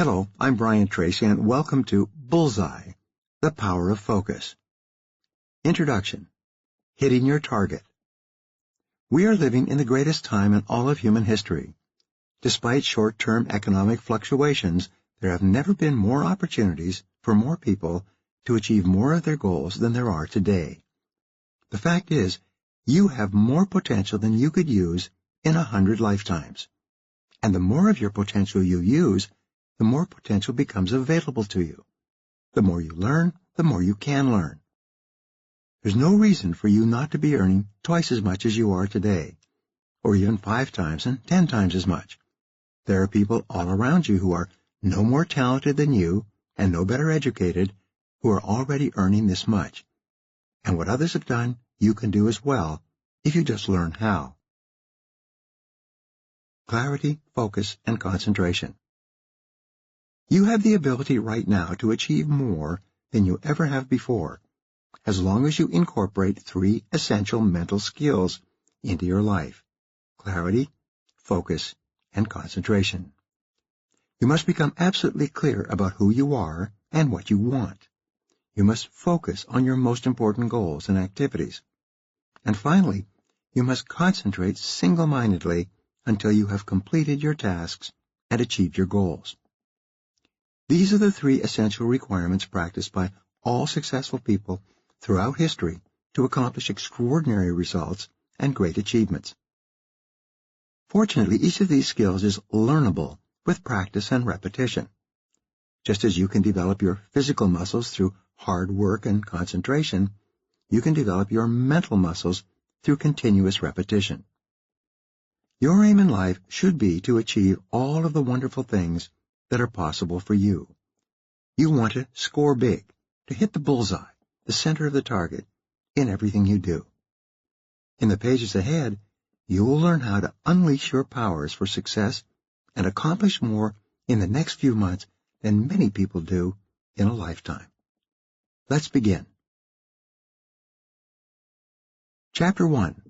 Hello, I'm Brian Tracy, and welcome to Bullseye, the Power of Focus. Introduction. Hitting your target. We are living in the greatest time in all of human history. Despite short-term economic fluctuations, there have never been more opportunities for more people to achieve more of their goals than there are today. The fact is, you have more potential than you could use in 100 lifetimes. And the more of your potential you use, the more potential becomes available to you. The more you learn, the more you can learn. There's no reason for you not to be earning twice as much as you are today, or even 5 times and 10 times as much. There are people all around you who are no more talented than you and no better educated who are already earning this much. And what others have done, you can do as well if you just learn how. Clarity, focus, and concentration. You have the ability right now to achieve more than you ever have before, as long as you incorporate 3 essential mental skills into your life: clarity, focus, and concentration. You must become absolutely clear about who you are and what you want. You must focus on your most important goals and activities. And finally, you must concentrate single-mindedly until you have completed your tasks and achieved your goals. These are the 3 essential requirements practiced by all successful people throughout history to accomplish extraordinary results and great achievements. Fortunately, each of these skills is learnable with practice and repetition. Just as you can develop your physical muscles through hard work and concentration, you can develop your mental muscles through continuous repetition. Your aim in life should be to achieve all of the wonderful things that are possible for you. You want to score big, to hit the bullseye, the center of the target, in everything you do. In the pages ahead, you will learn how to unleash your powers for success and accomplish more in the next few months than many people do in a lifetime. Let's begin. Chapter 1.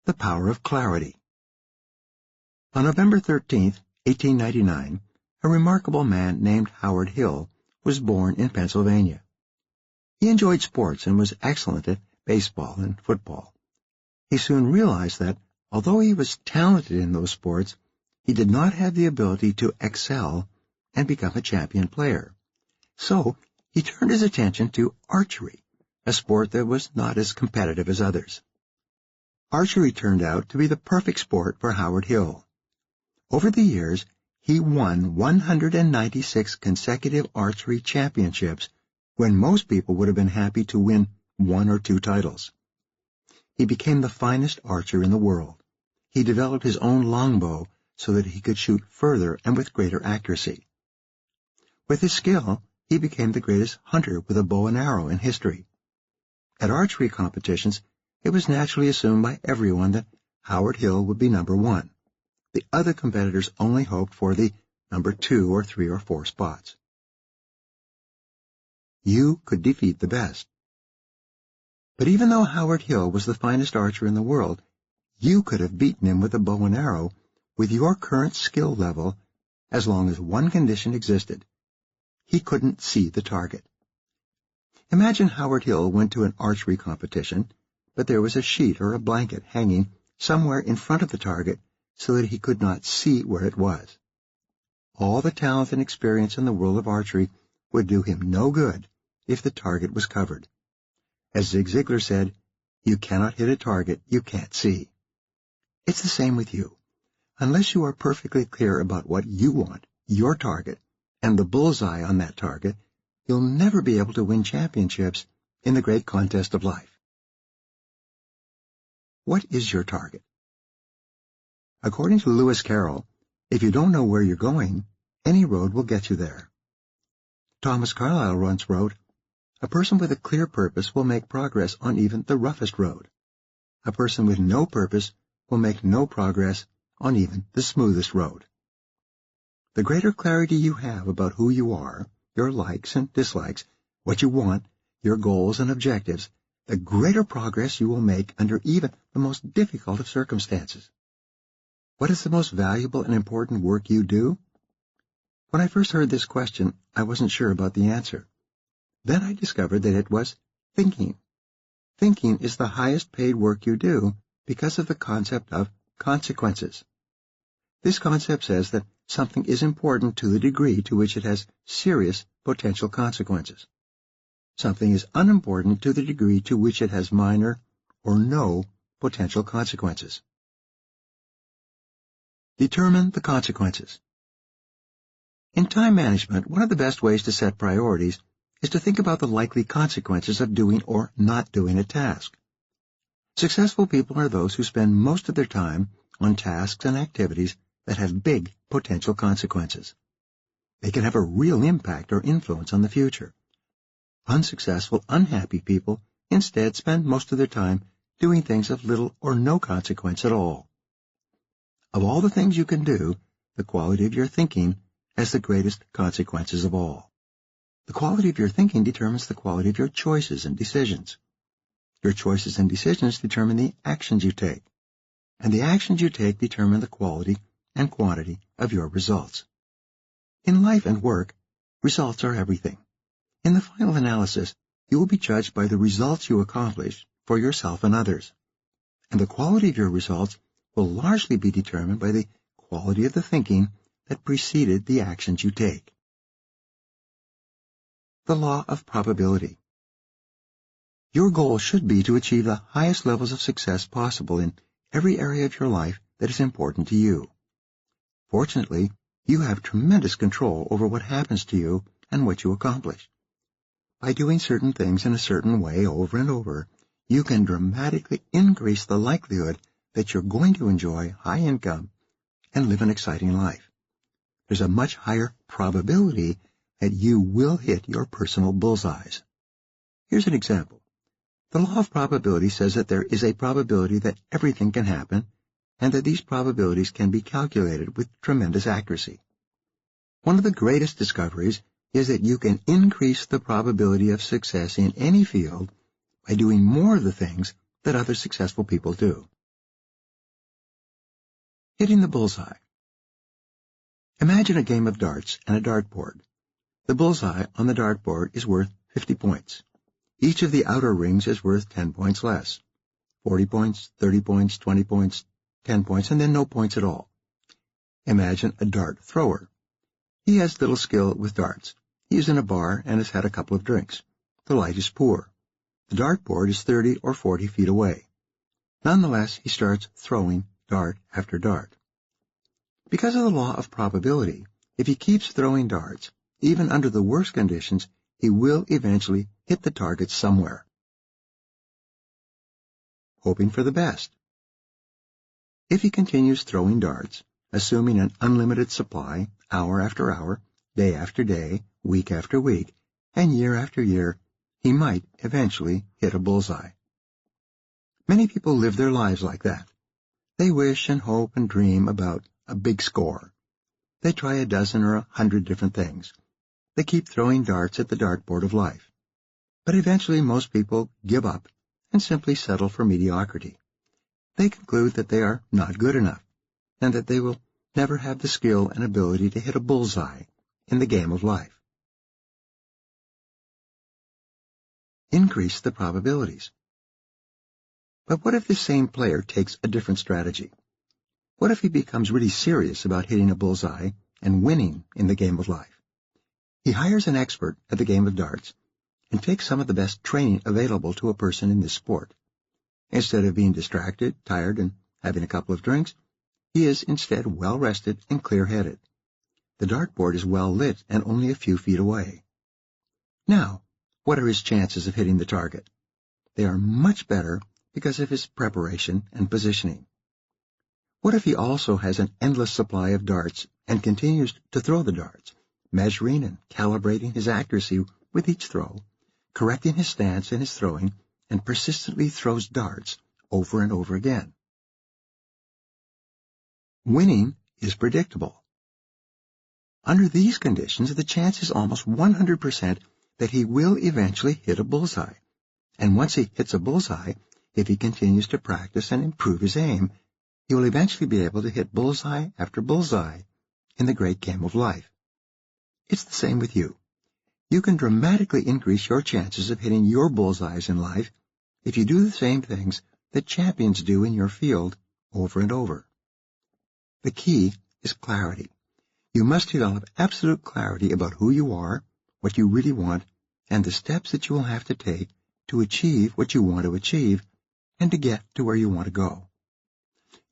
The Power of Clarity. On November 13, 1899, a remarkable man named Howard Hill was born in Pennsylvania. He enjoyed sports and was excellent at baseball and football. He soon realized that, although he was talented in those sports, he did not have the ability to excel and become a champion player. So he turned his attention to archery, a sport that was not as competitive as others. Archery turned out to be the perfect sport for Howard Hill. Over the years, he won 196 consecutive archery championships when most people would have been happy to win 1 or 2 titles. He became the finest archer in the world. He developed his own longbow so that he could shoot further and with greater accuracy. With his skill, he became the greatest hunter with a bow and arrow in history. At archery competitions, it was naturally assumed by everyone that Howard Hill would be number 1. The other competitors only hoped for the number 2 or 3 or 4 spots. You could defeat the best. But even though Howard Hill was the finest archer in the world, you could have beaten him with a bow and arrow with your current skill level as long as one condition existed. He couldn't see the target. Imagine Howard Hill went to an archery competition, but there was a sheet or a blanket hanging somewhere in front of the target so that he could not see where it was. All the talent and experience in the world of archery would do him no good if the target was covered. As Zig Ziglar said, you cannot hit a target you can't see. It's the same with you. Unless you are perfectly clear about what you want, your target, and the bullseye on that target, you'll never be able to win championships in the great contest of life. What is your target? According to Lewis Carroll, if you don't know where you're going, any road will get you there. Thomas Carlyle once wrote, "A person with a clear purpose will make progress on even the roughest road. A person with no purpose will make no progress on even the smoothest road." The greater clarity you have about who you are, your likes and dislikes, what you want, your goals and objectives, the greater progress you will make under even the most difficult of circumstances. What is the most valuable and important work you do? When I first heard this question, I wasn't sure about the answer. Then I discovered that it was thinking. Thinking is the highest paid work you do because of the concept of consequences. This concept says that something is important to the degree to which it has serious potential consequences. Something is unimportant to the degree to which it has minor or no potential consequences. Determine the consequences. In time management, one of the best ways to set priorities is to think about the likely consequences of doing or not doing a task. Successful people are those who spend most of their time on tasks and activities that have big potential consequences. They can have a real impact or influence on the future. Unsuccessful, unhappy people instead spend most of their time doing things of little or no consequence at all. Of all the things you can do, the quality of your thinking has the greatest consequences of all. The quality of your thinking determines the quality of your choices and decisions. Your choices and decisions determine the actions you take, and the actions you take determine the quality and quantity of your results. In life and work, results are everything. In the final analysis, you will be judged by the results you accomplish for yourself and others, and the quality of your results will largely be determined by the quality of the thinking that preceded the actions you take. The law of probability. Your goal should be to achieve the highest levels of success possible in every area of your life that is important to you. Fortunately, you have tremendous control over what happens to you and what you accomplish. By doing certain things in a certain way over and over, you can dramatically increase the likelihood that you're going to enjoy high income and live an exciting life. There's a much higher probability that you will hit your personal bullseyes. Here's an example. The law of probability says that there is a probability that everything can happen, and that these probabilities can be calculated with tremendous accuracy. One of the greatest discoveries is that you can increase the probability of success in any field by doing more of the things that other successful people do. Hitting the bullseye. Imagine a game of darts and a dartboard. The bullseye on the dartboard is worth 50 points. Each of the outer rings is worth 10 points less. 40 points, 30 points, 20 points, 10 points, and then no points at all. Imagine a dart thrower. He has little skill with darts. He is in a bar and has had a couple of drinks. The light is poor. The dartboard is 30 or 40 feet away. Nonetheless, he starts throwing dart after dart. Because of the law of probability, if he keeps throwing darts, even under the worst conditions, he will eventually hit the target somewhere. Hoping for the best. If he continues throwing darts, assuming an unlimited supply, hour after hour, day after day, week after week, and year after year, he might eventually hit a bullseye. Many people live their lives like that. They wish and hope and dream about a big score. They try a dozen or 100 different things. They keep throwing darts at the dartboard of life. But eventually most people give up and simply settle for mediocrity. They conclude that they are not good enough, and that they will never have the skill and ability to hit a bullseye in the game of life. Increase the probabilities. But what if this same player takes a different strategy? What if he becomes really serious about hitting a bullseye and winning in the game of life? He hires an expert at the game of darts and takes some of the best training available to a person in this sport. Instead of being distracted, tired, and having a couple of drinks, he is instead well-rested and clear-headed. The dartboard is well lit and only a few feet away. Now, what are his chances of hitting the target? They are much better because of his preparation and positioning. What if he also has an endless supply of darts and continues to throw the darts, measuring and calibrating his accuracy with each throw, correcting his stance in his throwing, and persistently throws darts over and over again? Winning is predictable. Under these conditions, the chance is almost 100% that he will eventually hit a bullseye. And once he hits a bullseye, if he continues to practice and improve his aim, he will eventually be able to hit bullseye after bullseye in the great game of life. It's the same with you. You can dramatically increase your chances of hitting your bullseyes in life if you do the same things that champions do in your field over and over. The key is clarity. You must develop absolute clarity about who you are, what you really want, and the steps that you will have to take to achieve what you want to achieve and to get to where you want to go.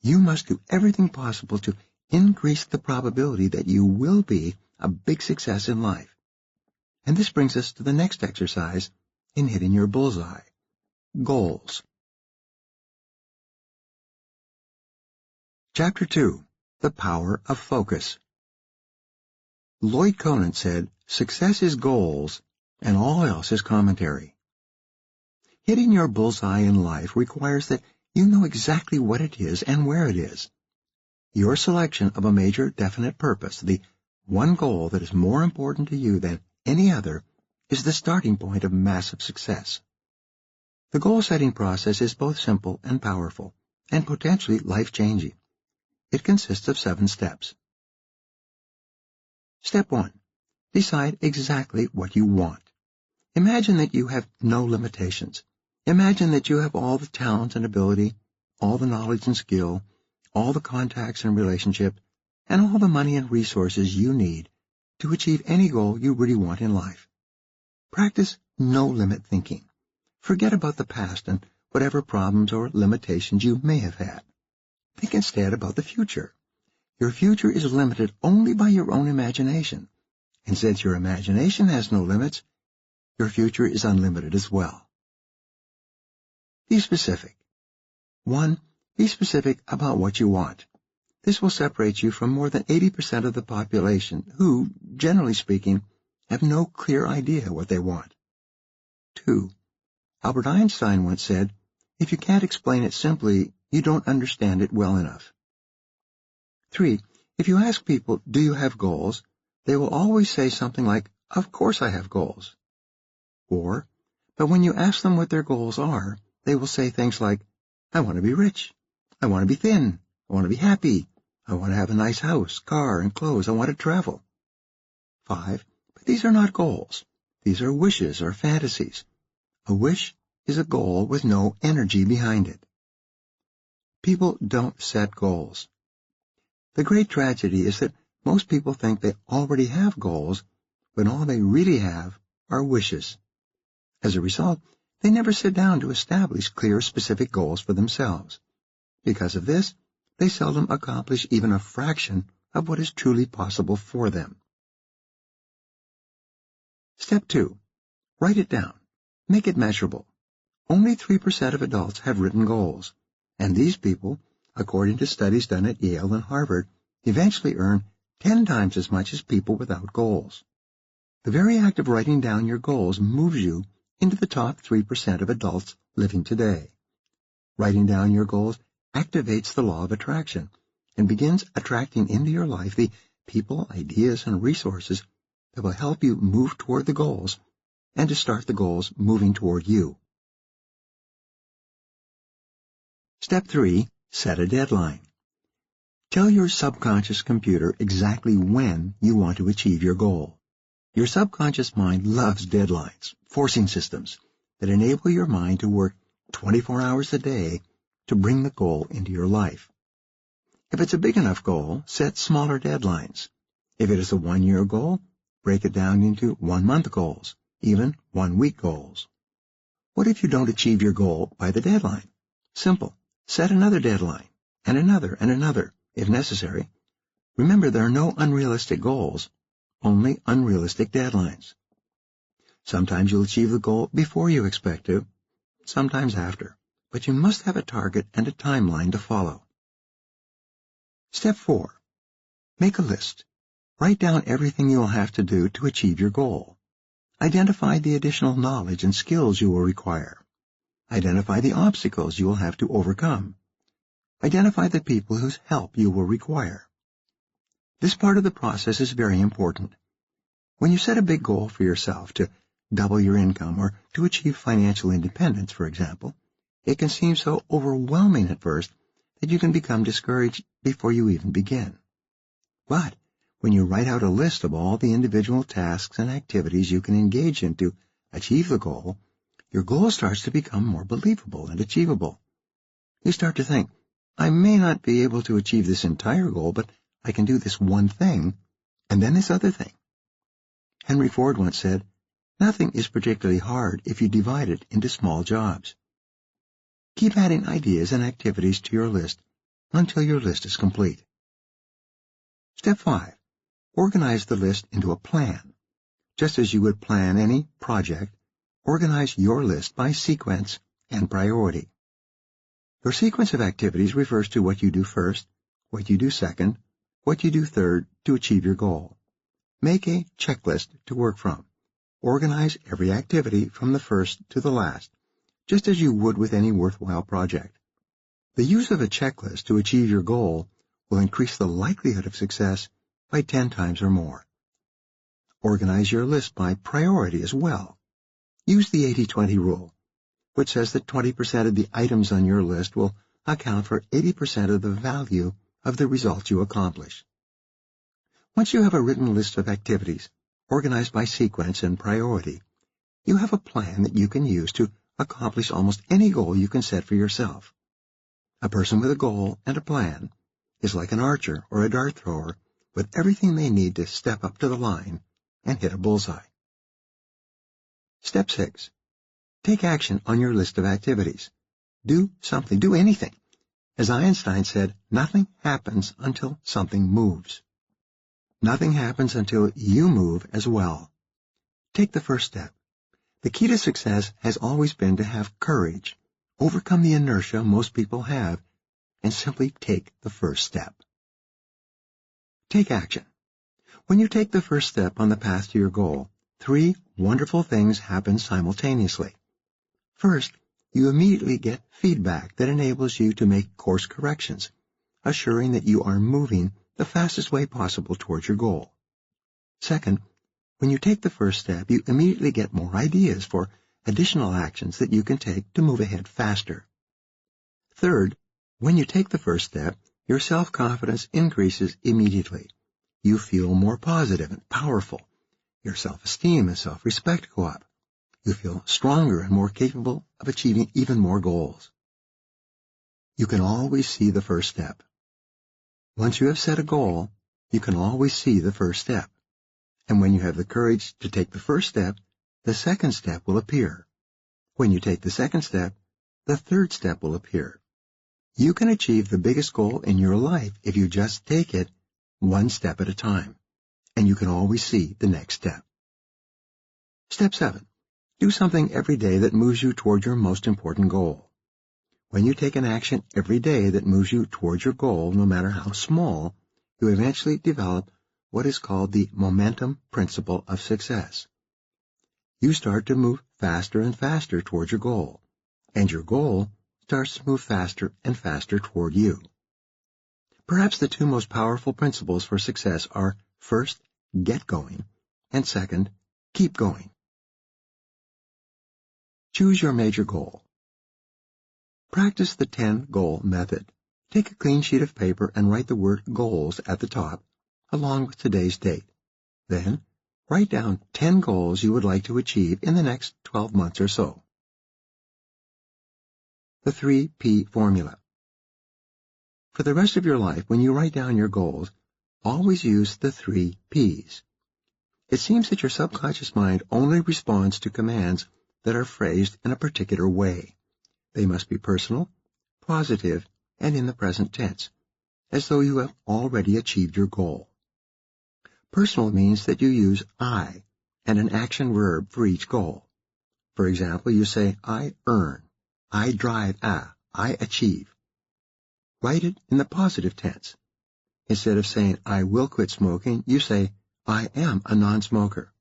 You must do everything possible to increase the probability that you will be a big success in life. And this brings us to the next exercise in hitting your bullseye: goals. Chapter 2. The Power of Focus. Lloyd Conant said, "Success is goals, and all else is commentary." Hitting your bullseye in life requires that you know exactly what it is and where it is. Your selection of a major definite purpose, the one goal that is more important to you than any other, is the starting point of massive success. The goal-setting process is both simple and powerful, and potentially life-changing. It consists of 7 steps. Step 1. Decide exactly what you want. Imagine that you have no limitations. Imagine that you have all the talent and ability, all the knowledge and skill, all the contacts and relationship, and all the money and resources you need to achieve any goal you really want in life. Practice no-limit thinking. Forget about the past and whatever problems or limitations you may have had. Think instead about the future. Your future is limited only by your own imagination, and since your imagination has no limits, your future is unlimited as well. Be specific. 1. Be specific about what you want. This will separate you from more than 80% of the population who, generally speaking, have no clear idea what they want. 2. Albert Einstein once said, "If you can't explain it simply, you don't understand it well enough." 3. If you ask people, "Do you have goals?" they will always say something like, "Of course I have goals." 4. But when you ask them what their goals are, they will say things like, "I want to be rich. I want to be thin. I want to be happy. I want to have a nice house, car, and clothes. I want to travel." 5. But these are not goals. These are wishes or fantasies. A wish is a goal with no energy behind it. People don't set goals. The great tragedy is that most people think they already have goals, when all they really have are wishes. As a result, they never sit down to establish clear, specific goals for themselves. Because of this, they seldom accomplish even a fraction of what is truly possible for them. Step 2. Write it down. Make it measurable. Only 3% of adults have written goals, and these people, according to studies done at Yale and Harvard, eventually earn 10 times as much as people without goals. The very act of writing down your goals moves you into the top 3% of adults living today. Writing down your goals activates the law of attraction and begins attracting into your life the people, ideas, and resources that will help you move toward the goals and to start the goals moving toward you. Step 3. Set a deadline. Tell your subconscious computer exactly when you want to achieve your goal. Your subconscious mind loves deadlines, forcing systems that enable your mind to work 24 hours a day to bring the goal into your life. If it's a big enough goal, set smaller deadlines. If it is a 1-year goal, break it down into 1-month goals, even 1-week goals. What if you don't achieve your goal by the deadline? Simple. Set another deadline, and another, if necessary. Remember, there are no unrealistic goals, only unrealistic deadlines. Sometimes you'll achieve the goal before you expect to, sometimes after, but you must have a target and a timeline to follow. Step 4. Make a list. Write down everything you will have to do to achieve your goal. Identify the additional knowledge and skills you will require. Identify the obstacles you will have to overcome. Identify the people whose help you will require. This part of the process is very important. When you set a big goal for yourself to double your income or to achieve financial independence, for example, it can seem so overwhelming at first that you can become discouraged before you even begin. But When you write out a list of all the individual tasks and activities you can engage in to achieve the goal, your goal starts to become more believable and achievable. You start to think, I may not be able to achieve this entire goal, but I can do this one thing, and then this other thing. Henry Ford once said, nothing is particularly hard if you divide it into small jobs. Keep adding ideas and activities to your list until your list is complete. Step 5. Organize the list into a plan. Just as you would plan any project, organize your list by sequence and priority. Your sequence of activities refers to what you do first, what you do second, what you do third to achieve your goal. Make a checklist to work from. Organize every activity from the first to the last, just as you would with any worthwhile project. The use of a checklist to achieve your goal will increase the likelihood of success by 10 times or more. Organize your list by priority as well. Use the 80-20 rule, which says that 20% of the items on your list will account for 80% of the value of the results you accomplish. Once you have a written list of activities, organized by sequence and priority, you have a plan that you can use to accomplish almost any goal you can set for yourself. A person with a goal and a plan is like an archer or a dart thrower with everything they need to step up to the line and hit a bullseye. Step 6. Take action on your list of activities. Do something. Do anything. As Einstein said, nothing happens until something moves. Nothing happens until you move as well. Take the first step. The key to success has always been to have courage, overcome the inertia most people have, and simply take the first step. Take action. When you take the first step on the path to your goal, 3 wonderful things happen simultaneously. First, you immediately get feedback that enables you to make course corrections, assuring that you are moving the fastest way possible towards your goal. Second, when you take the first step, you immediately get more ideas for additional actions that you can take to move ahead faster. Third, when you take the first step, your self-confidence increases immediately. You feel more positive and powerful. Your self-esteem and self-respect go up. You feel stronger and more capable of achieving even more goals. You can always see the first step. Once you have set a goal, you can always see the first step. And when you have the courage to take the first step, the second step will appear. When you take the second step, the third step will appear. You can achieve the biggest goal in your life if you just take it one step at a time, and you can always see the next step. Step 7. Do something every day that moves you toward your most important goal. When you take an action every day that moves you towards your goal, no matter how small, you eventually develop what is called the momentum principle of success. You start to move faster and faster towards your goal, and your goal starts to move faster and faster toward you. Perhaps the 2 most powerful principles for success are, first, get going, and second, keep going. Choose your major goal. Practice the 10-goal method. Take a clean sheet of paper and write the word goals at the top, along with today's date. Then, write down 10 goals you would like to achieve in the next 12 months or so. The 3P formula. For the rest of your life, when you write down your goals, always use the 3 Ps. It seems that your subconscious mind only responds to commands that are phrased in a particular way. They must be personal, positive, and in the present tense, as though you have already achieved your goal. Personal means that you use I and an action verb for each goal. For example, you say, I earn, I drive I achieve. Write it in the positive tense. Instead of saying, I will quit smoking, you say, I am a non-smoker.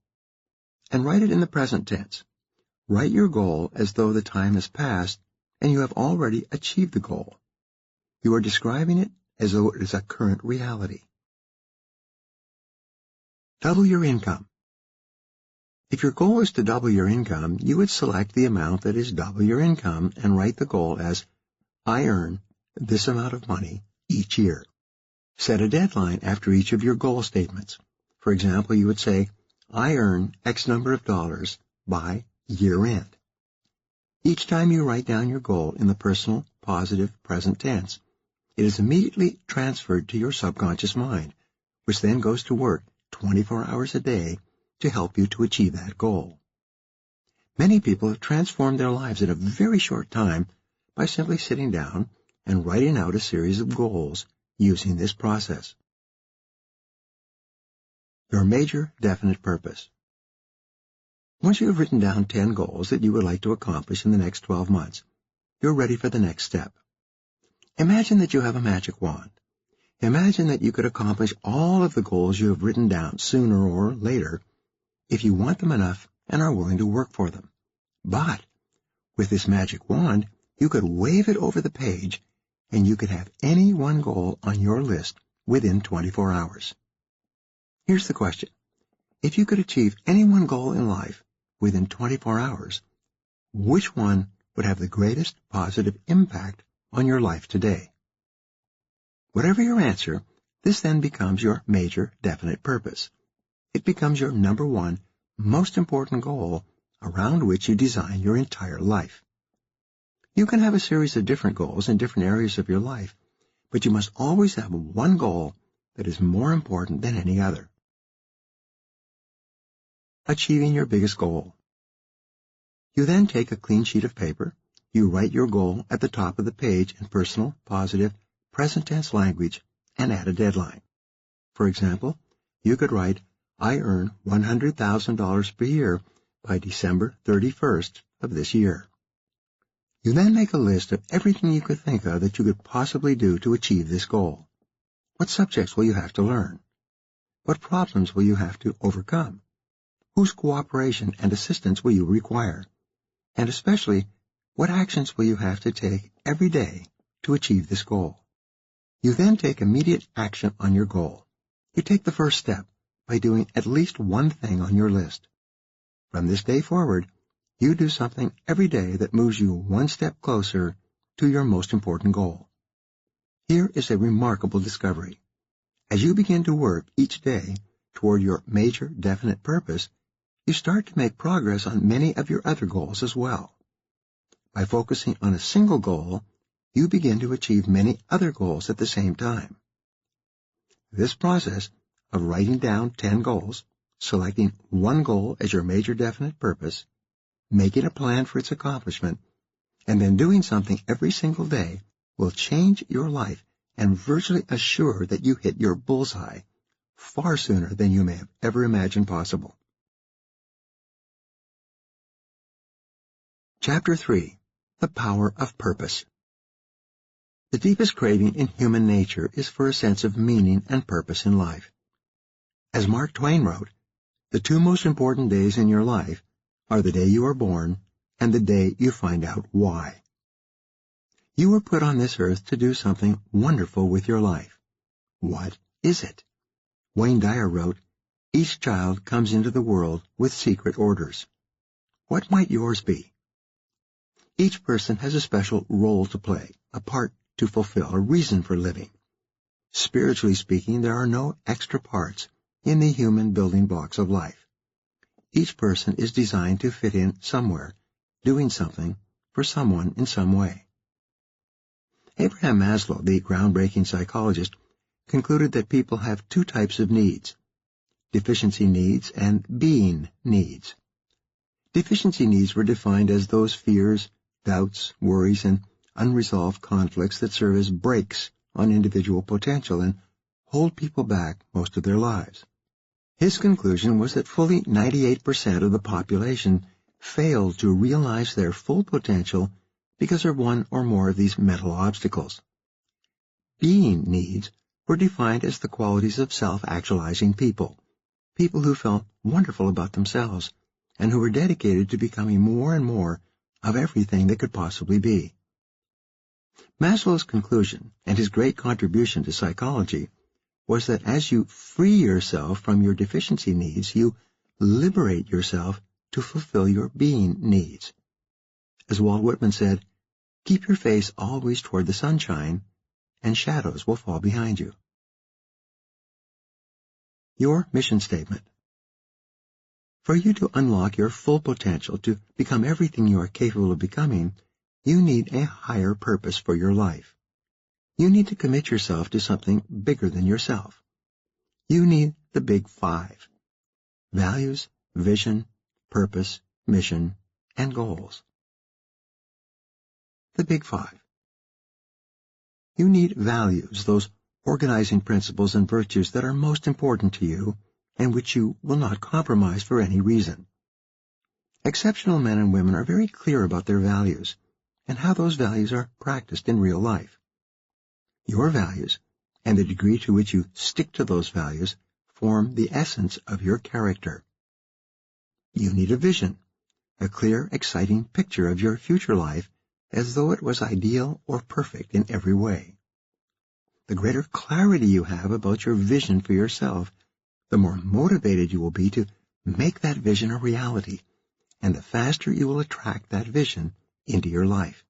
And write it in the present tense. Write your goal as though the time has passed and you have already achieved the goal. You are describing it as though it is a current reality. Double your income. If your goal is to double your income, you would select the amount that is double your income and write the goal as, I earn this amount of money each year. Set a deadline after each of your goal statements. For example, you would say, I earn X number of dollars by year end. Each time you write down your goal in the personal, positive, present tense, it is immediately transferred to your subconscious mind, which then goes to work 24 hours a day to help you to achieve that goal. Many people have transformed their lives in a very short time by simply sitting down and writing out a series of goals using this process. Your major definite purpose. Once you have written down 10 goals that you would like to accomplish in the next 12 months, you're ready for the next step. Imagine that you have a magic wand. Imagine that you could accomplish all of the goals you have written down sooner or later if you want them enough and are willing to work for them. But with this magic wand, you could wave it over the page and you could have any one goal on your list within 24 hours. Here's the question. If you could achieve any one goal in life within 24 hours, which one would have the greatest positive impact on your life today? Whatever your answer, this then becomes your major definite purpose. It becomes your number one most important goal around which you design your entire life. You can have a series of different goals in different areas of your life, but you must always have one goal that is more important than any other. Achieving your biggest goal. You then take a clean sheet of paper, you write your goal at the top of the page in personal, positive, present tense language, and add a deadline. For example, you could write, I earn $100,000 per year by December 31st of this year. You then make a list of everything you could think of that you could possibly do to achieve this goal. What subjects will you have to learn? What problems will you have to overcome? Whose cooperation and assistance will you require? And especially, what actions will you have to take every day to achieve this goal? You then take immediate action on your goal. You take the first step by doing at least one thing on your list. From this day forward, you do something every day that moves you one step closer to your most important goal. Here is a remarkable discovery. As you begin to work each day toward your major definite purpose, you start to make progress on many of your other goals as well. By focusing on a single goal, you begin to achieve many other goals at the same time. This process of writing down 10 goals, selecting one goal as your major definite purpose, making a plan for its accomplishment, and then doing something every single day will change your life and virtually assure that you hit your bullseye far sooner than you may have ever imagined possible. Chapter 3. The Power of Purpose. The deepest craving in human nature is for a sense of meaning and purpose in life. As Mark Twain wrote, the two most important days in your life are the day you are born and the day you find out why. You were put on this earth to do something wonderful with your life. What is it? Wayne Dyer wrote, each child comes into the world with secret orders. What might yours be? Each person has a special role to play, a part to fulfill, a reason for living. Spiritually speaking, there are no extra parts in the human building blocks of life. Each person is designed to fit in somewhere, doing something for someone in some way. Abraham Maslow, the groundbreaking psychologist, concluded that people have two types of needs, deficiency needs and being needs. Deficiency needs were defined as those fears, doubts, worries, and unresolved conflicts that serve as brakes on individual potential and hold people back most of their lives. His conclusion was that fully 98% of the population failed to realize their full potential because of one or more of these mental obstacles. Being needs were defined as the qualities of self-actualizing people who felt wonderful about themselves and who were dedicated to becoming more and more of everything they could possibly be. Maslow's conclusion and his great contribution to psychology was that as you free yourself from your deficiency needs, you liberate yourself to fulfill your being needs. As Walt Whitman said, keep your face always toward the sunshine, and shadows will fall behind you. Your mission statement. For you to unlock your full potential to become everything you are capable of becoming, you need a higher purpose for your life. You need to commit yourself to something bigger than yourself. You need the big 5. Values, vision, purpose, mission, and goals. The big 5. You need values, those organizing principles and virtues that are most important to you and which you will not compromise for any reason. Exceptional men and women are very clear about their values and how those values are practiced in real life. Your values and the degree to which you stick to those values form the essence of your character. You need a vision, a clear, exciting picture of your future life as though it was ideal or perfect in every way. The greater clarity you have about your vision for yourself, the more motivated you will be to make that vision a reality, and the faster you will attract that vision into your life.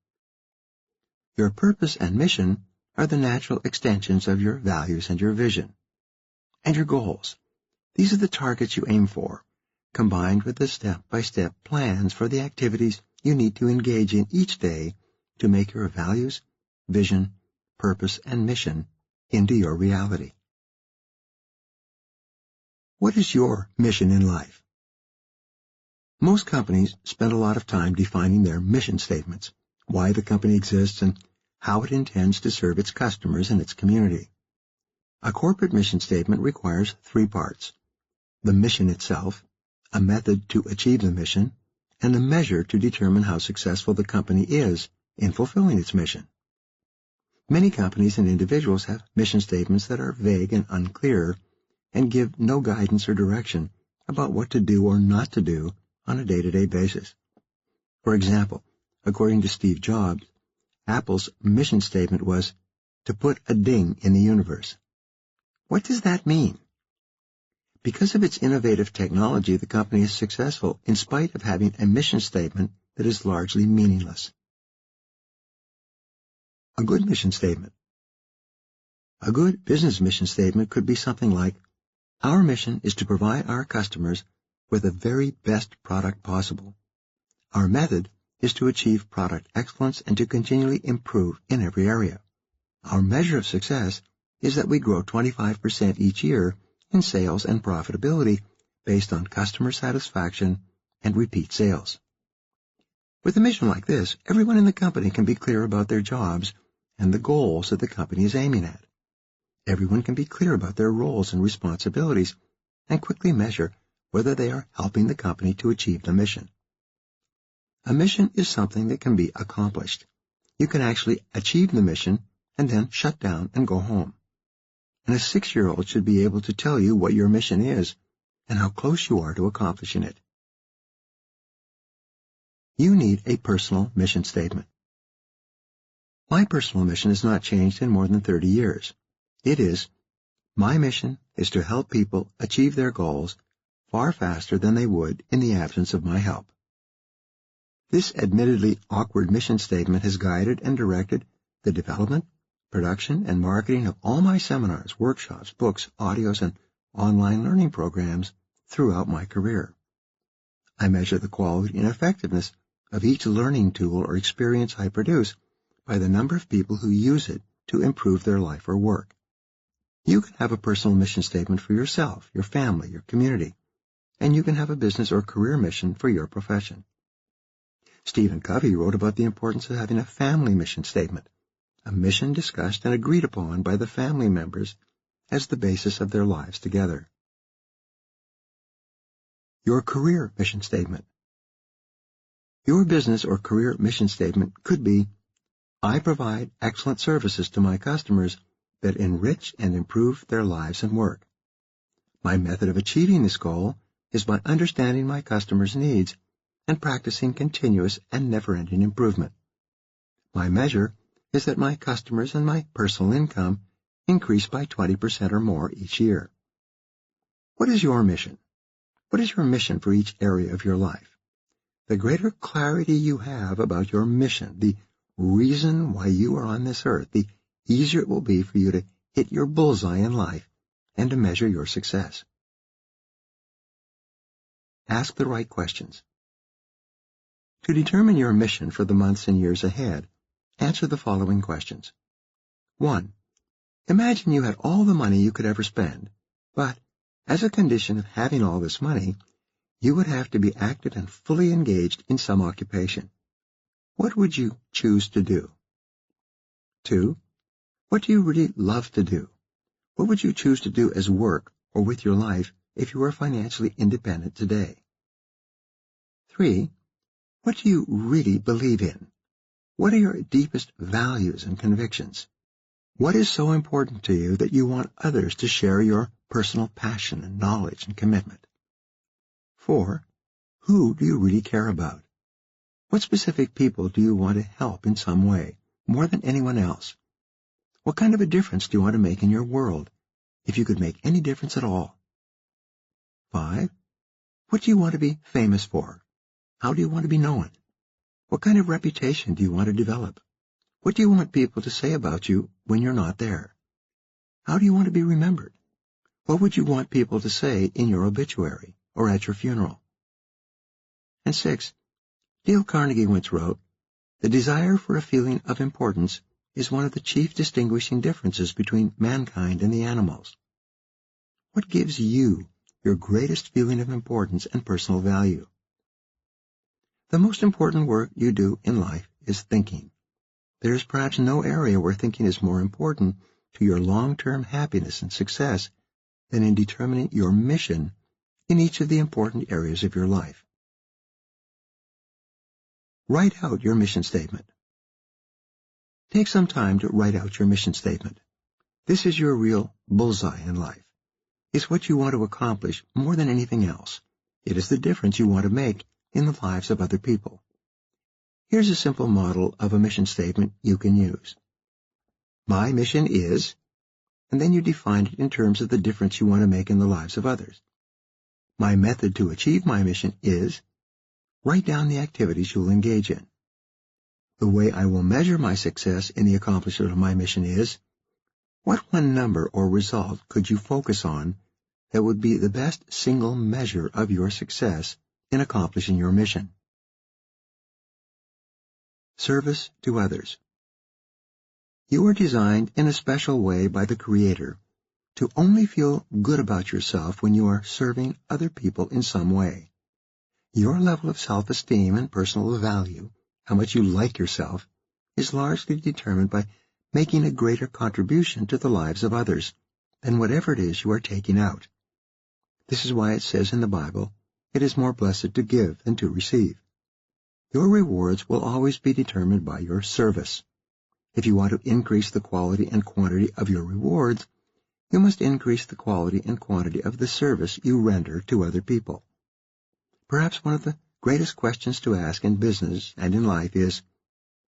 Your purpose and mission are the natural extensions of your values and your vision. And your goals. These are the targets you aim for, combined with the step-by-step plans for the activities you need to engage in each day to make your values, vision, purpose, and mission into your reality. What is your mission in life? Most companies spend a lot of time defining their mission statements, why the company exists, and how it intends to serve its customers and its community. A corporate mission statement requires 3 parts: the mission itself, a method to achieve the mission, and a measure to determine how successful the company is in fulfilling its mission. Many companies and individuals have mission statements that are vague and unclear and give no guidance or direction about what to do or not to do on a day-to-day basis. For example, according to Steve Jobs, Apple's mission statement was to put a ding in the universe. What does that mean? Because of its innovative technology, the company is successful in spite of having a mission statement that is largely meaningless. A good mission statement. A good business mission statement could be something like, our mission is to provide our customers with the very best product possible. Our method is to achieve product excellence and to continually improve in every area. Our measure of success is that we grow 25% each year in sales and profitability based on customer satisfaction and repeat sales. With a mission like this, everyone in the company can be clear about their jobs and the goals that the company is aiming at. Everyone can be clear about their roles and responsibilities and quickly measure whether they are helping the company to achieve the mission. A mission is something that can be accomplished. You can actually achieve the mission and then shut down and go home. And a 6-year-old should be able to tell you what your mission is and how close you are to accomplishing it. You need a personal mission statement. My personal mission has not changed in more than 30 years. It is, my mission is to help people achieve their goals far faster than they would in the absence of my help. This admittedly awkward mission statement has guided and directed the development, production, and marketing of all my seminars, workshops, books, audios, and online learning programs throughout my career. I measure the quality and effectiveness of each learning tool or experience I produce by the number of people who use it to improve their life or work. You can have a personal mission statement for yourself, your family, your community, and you can have a business or career mission for your profession. Stephen Covey wrote about the importance of having a family mission statement, a mission discussed and agreed upon by the family members as the basis of their lives together. Your career mission statement. Your business or career mission statement could be, I provide excellent services to my customers that enrich and improve their lives and work. My method of achieving this goal is by understanding my customers' needs and practicing continuous and never-ending improvement. My measure is that my customers and my personal income increase by 20% or more each year. What is your mission? What is your mission for each area of your life? The greater clarity you have about your mission, the reason why you are on this earth, the easier it will be for you to hit your bullseye in life and to measure your success. Ask the right questions. To determine your mission for the months and years ahead, answer the following questions. 1. Imagine you had all the money you could ever spend, but as a condition of having all this money, you would have to be active and fully engaged in some occupation. What would you choose to do? 2. What do you really love to do? What would you choose to do as work or with your life if you were financially independent today? 3. What do you really believe in? What are your deepest values and convictions? What is so important to you that you want others to share your personal passion and knowledge and commitment? 4. Who do you really care about? What specific people do you want to help in some way, more than anyone else? What kind of a difference do you want to make in your world, if you could make any difference at all? 5. What do you want to be famous for? How do you want to be known? What kind of reputation do you want to develop? What do you want people to say about you when you're not there? How do you want to be remembered? What would you want people to say in your obituary or at your funeral? And 6. Dale Carnegie once wrote, "The desire for a feeling of importance is one of the chief distinguishing differences between mankind and the animals." What gives you your greatest feeling of importance and personal value? The most important work you do in life is thinking. There is perhaps no area where thinking is more important to your long-term happiness and success than in determining your mission in each of the important areas of your life. Write out your mission statement. Take some time to write out your mission statement. This is your real bullseye in life. It's what you want to accomplish more than anything else. It is the difference you want to make in the lives of other people. Here's a simple model of a mission statement you can use. My mission is, and then you define it in terms of the difference you want to make in the lives of others. My method to achieve my mission is, write down the activities you'll engage in. The way I will measure my success in the accomplishment of my mission is, what one number or result could you focus on that would be the best single measure of your success in accomplishing your mission? Service to others. You are designed in a special way by the Creator to only feel good about yourself when you are serving other people in some way. Your level of self-esteem and personal value, how much you like yourself, is largely determined by making a greater contribution to the lives of others than whatever it is you are taking out. This is why it says in the Bible, it is more blessed to give than to receive. Your rewards will always be determined by your service. If you want to increase the quality and quantity of your rewards, you must increase the quality and quantity of the service you render to other people. Perhaps one of the greatest questions to ask in business and in life is,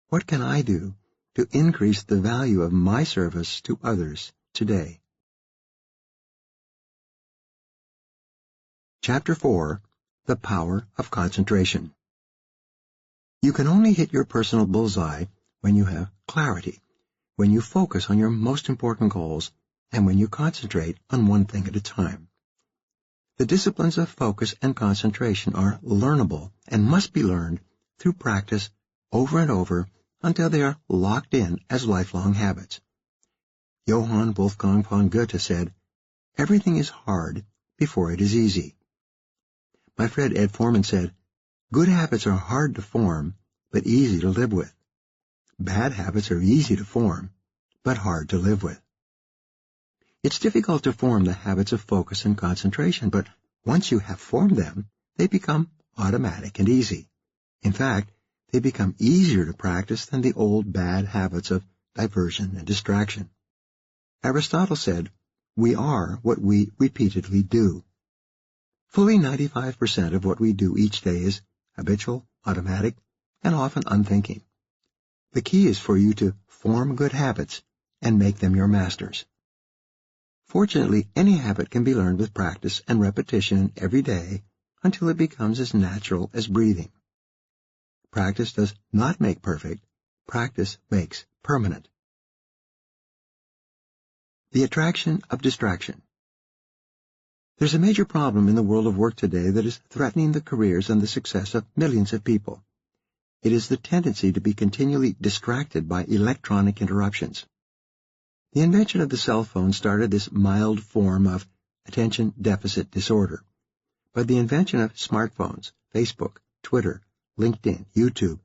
what can I do to increase the value of my service to others today? Chapter 4. The Power of Concentration. You can only hit your personal bullseye when you have clarity, when you focus on your most important goals, and when you concentrate on one thing at a time. The disciplines of focus and concentration are learnable and must be learned through practice over and over until they are locked in as lifelong habits. Johann Wolfgang von Goethe said, "Everything is hard before it is easy." My friend Ed Foreman said, "Good habits are hard to form, but easy to live with. Bad habits are easy to form, but hard to live with." It's difficult to form the habits of focus and concentration, but once you have formed them, they become automatic and easy. In fact, they become easier to practice than the old bad habits of diversion and distraction. Aristotle said, "We are what we repeatedly do." Fully 95% of what we do each day is habitual, automatic, and often unthinking. The key is for you to form good habits and make them your masters. Fortunately, any habit can be learned with practice and repetition every day until it becomes as natural as breathing. Practice does not make perfect. Practice makes permanent. The attraction of distraction. There's a major problem in the world of work today that is threatening the careers and the success of millions of people. It is the tendency to be continually distracted by electronic interruptions. The invention of the cell phone started this mild form of attention deficit disorder. But the invention of smartphones, Facebook, Twitter, LinkedIn, YouTube,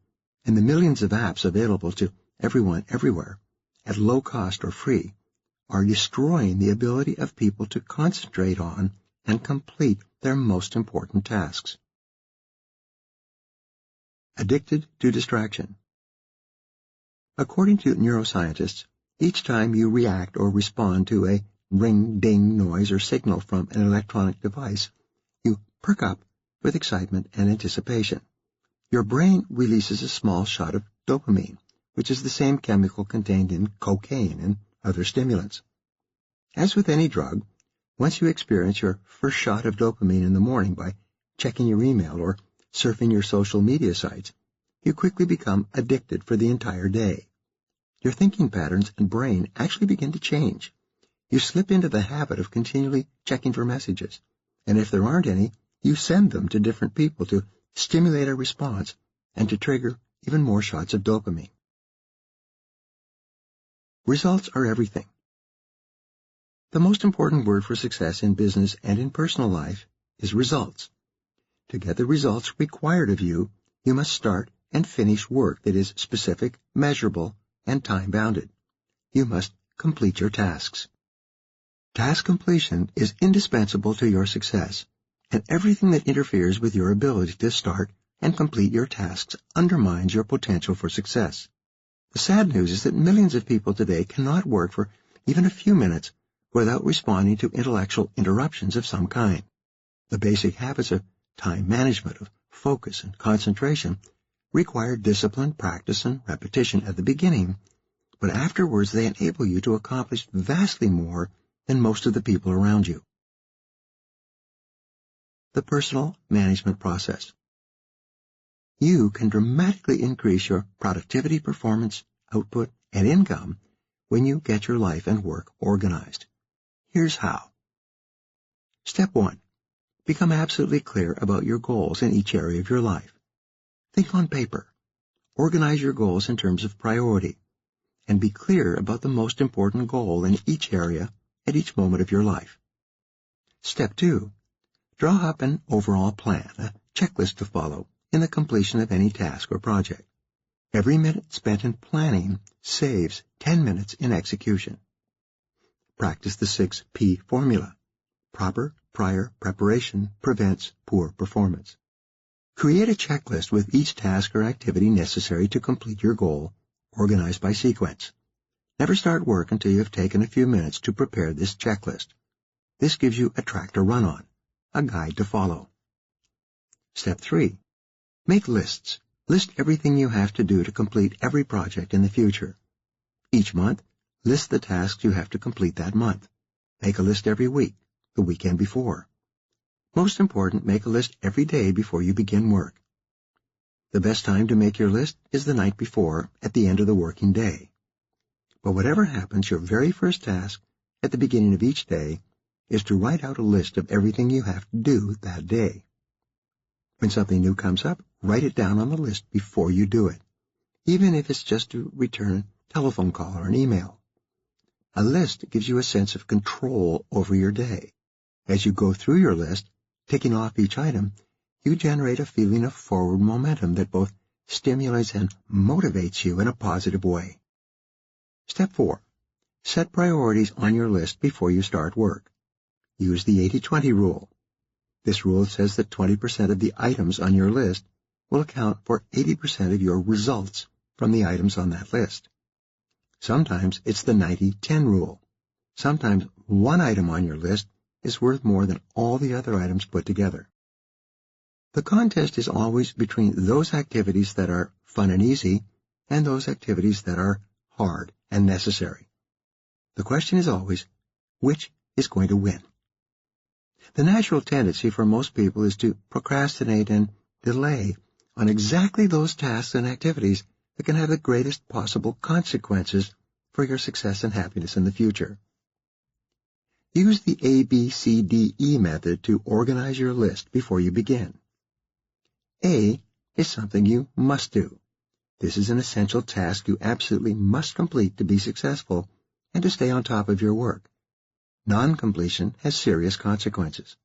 and the millions of apps available to everyone everywhere, at low cost or free, are destroying the ability of people to concentrate on and complete their most important tasks. Addicted to distraction. According to neuroscientists, each time you react or respond to a ring-ding noise or signal from an electronic device, you perk up with excitement and anticipation. Your brain releases a small shot of dopamine, which is the same chemical contained in cocaine and other stimulants. As with any drug, once you experience your first shot of dopamine in the morning by checking your email or surfing your social media sites, you quickly become addicted for the entire day. Your thinking patterns and brain actually begin to change. You slip into the habit of continually checking for messages, and if there aren't any, you send them to different people to stimulate a response and to trigger even more shots of dopamine. Results are everything. The most important word for success in business and in personal life is results. To get the results required of you, you must start and finish work that is specific, measurable, and time-bounded. You must complete your tasks. Task completion is indispensable to your success, and everything that interferes with your ability to start and complete your tasks undermines your potential for success. The sad news is that millions of people today cannot work for even a few minutes without responding to intellectual interruptions of some kind. The basic habits of time management, of focus and concentration require discipline, practice, and repetition at the beginning, but afterwards they enable you to accomplish vastly more than most of the people around you. The personal management process. You can dramatically increase your productivity, performance, output, and income when you get your life and work organized. Here's how. Step 1. Become absolutely clear about your goals in each area of your life. Think on paper. Organize your goals in terms of priority, and be clear about the most important goal in each area at each moment of your life. Step 2. Draw up an overall plan, a checklist to follow in the completion of any task or project. Every minute spent in planning saves 10 minutes in execution. Practice the 6P formula. Proper prior preparation prevents poor performance. Create a checklist with each task or activity necessary to complete your goal, organized by sequence. Never start work until you have taken a few minutes to prepare this checklist. This gives you a track to run on, a guide to follow. Step 3. Make lists. List everything you have to do to complete every project in the future. Each month, list the tasks you have to complete that month. Make a list every week, the weekend before. Most important, make a list every day before you begin work. The best time to make your list is the night before, at the end of the working day. But whatever happens, your very first task at the beginning of each day is to write out a list of everything you have to do that day. When something new comes up, write it down on the list before you do it, even if it's just to return a telephone call or an email. A list gives you a sense of control over your day. As you go through your list, ticking off each item, you generate a feeling of forward momentum that both stimulates and motivates you in a positive way. Step 4. Set priorities on your list before you start work. Use the 80-20 rule. This rule says that 20% of the items on your list will account for 80% of your results from the items on that list. Sometimes it's the 90-10 rule. Sometimes one item on your list is worth more than all the other items put together. The contest is always between those activities that are fun and easy and those activities that are hard and necessary. The question is always, which is going to win? The natural tendency for most people is to procrastinate and delay on exactly those tasks and activities that can have the greatest possible consequences for your success and happiness in the future. Use the ABCDE method to organize your list before you begin. A is something you must do. This is an essential task you absolutely must complete to be successful and to stay on top of your work. Non-completion has serious consequences.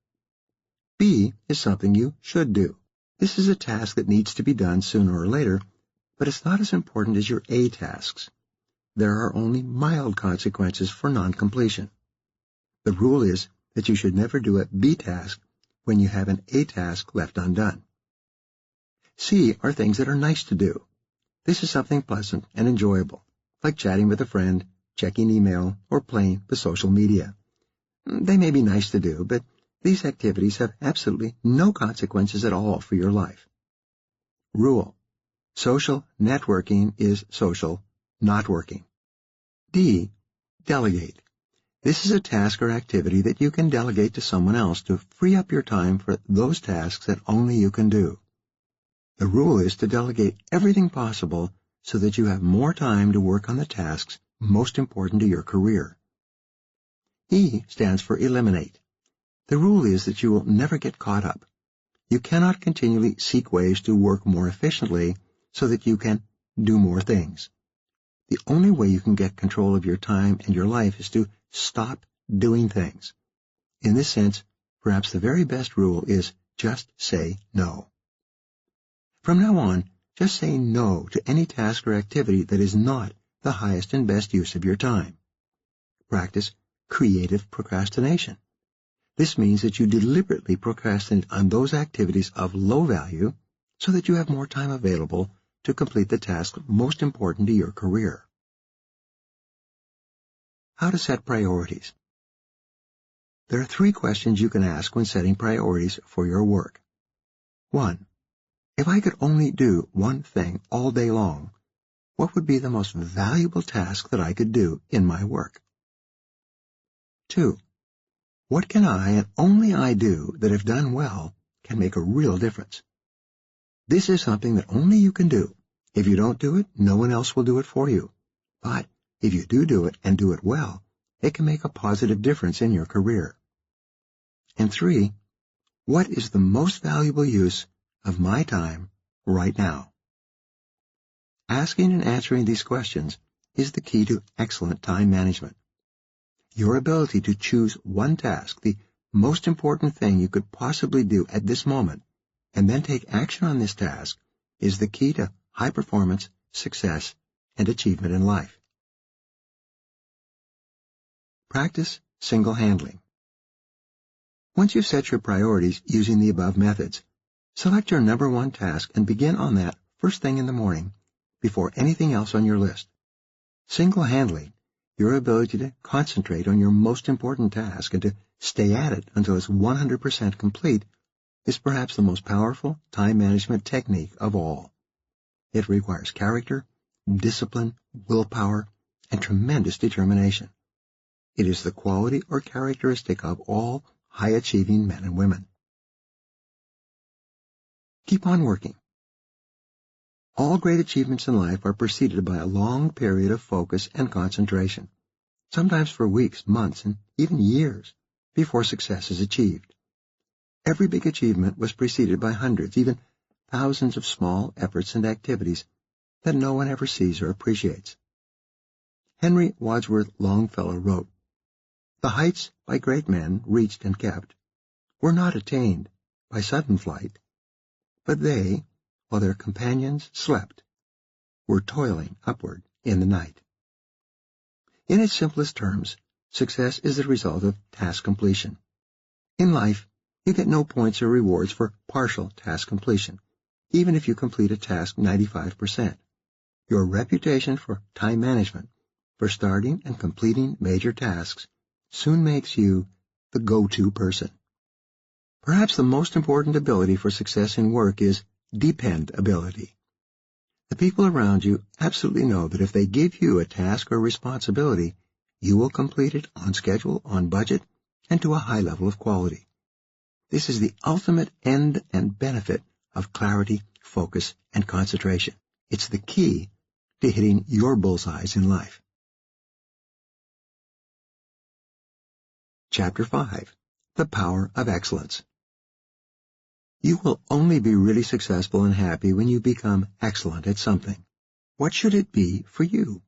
B is something you should do. This is a task that needs to be done sooner or later, but it's not as important as your A tasks. There are only mild consequences for non-completion. The rule is that you should never do a B task when you have an A task left undone. C are things that are nice to do. This is something pleasant and enjoyable, like chatting with a friend, checking email, or playing with social media. They may be nice to do, but these activities have absolutely no consequences at all for your life. Rule: social networking is social not working. D. Delegate. This is a task or activity that you can delegate to someone else to free up your time for those tasks that only you can do. The rule is to delegate everything possible so that you have more time to work on the tasks most important to your career. E stands for eliminate. The rule is that you will never get caught up. You cannot continually seek ways to work more efficiently so that you can do more things. The only way you can get control of your time and your life is to stop doing things. In this sense, perhaps the very best rule is just say no. From now on, just say no to any task or activity that is not the highest and best use of your time. Practice creative procrastination. This means that you deliberately procrastinate on those activities of low value so that you have more time available to complete the task most important to your career. How to set priorities. There are 3 questions you can ask when setting priorities for your work. 1. If I could only do one thing all day long, what would be the most valuable task that I could do in my work? 2. What can I and only I do that, if done well, can make a real difference? This is something that only you can do. If you don't do it, no one else will do it for you. But if you do it and do it well, it can make a positive difference in your career. And 3, what is the most valuable use of my time right now? Asking and answering these questions is the key to excellent time management. Your ability to choose one task, the most important thing you could possibly do at this moment, and then take action on this task, is the key to high performance, success, and achievement in life. Practice single-handling. Once you've set your priorities using the above methods, select your number 1 task and begin on that first thing in the morning, before anything else on your list. Single-handling, your ability to concentrate on your most important task and to stay at it until it's 100% complete, is perhaps the most powerful time management technique of all. It requires character, discipline, willpower, and tremendous determination. It is the quality or characteristic of all high-achieving men and women. Keep on working. All great achievements in life are preceded by a long period of focus and concentration, sometimes for weeks, months, and even years, before success is achieved. Every big achievement was preceded by hundreds, even thousands of small efforts and activities that no one ever sees or appreciates. Henry Wadsworth Longfellow wrote, "The heights by great men reached and kept were not attained by sudden flight, but they, while their companions slept, were toiling upward in the night." In its simplest terms, success is the result of task completion. In life, you get no points or rewards for partial task completion, even if you complete a task 95%. Your reputation for time management, for starting and completing major tasks, soon makes you the go-to person. Perhaps the most important ability for success in work is dependability. The people around you absolutely know that if they give you a task or responsibility, you will complete it on schedule, on budget, and to a high level of quality. This is the ultimate end and benefit of clarity, focus, and concentration. It's the key to hitting your bullseyes in life. Chapter 5. The Power of Excellence. You will only be really successful and happy when you become excellent at something. What should it be for you?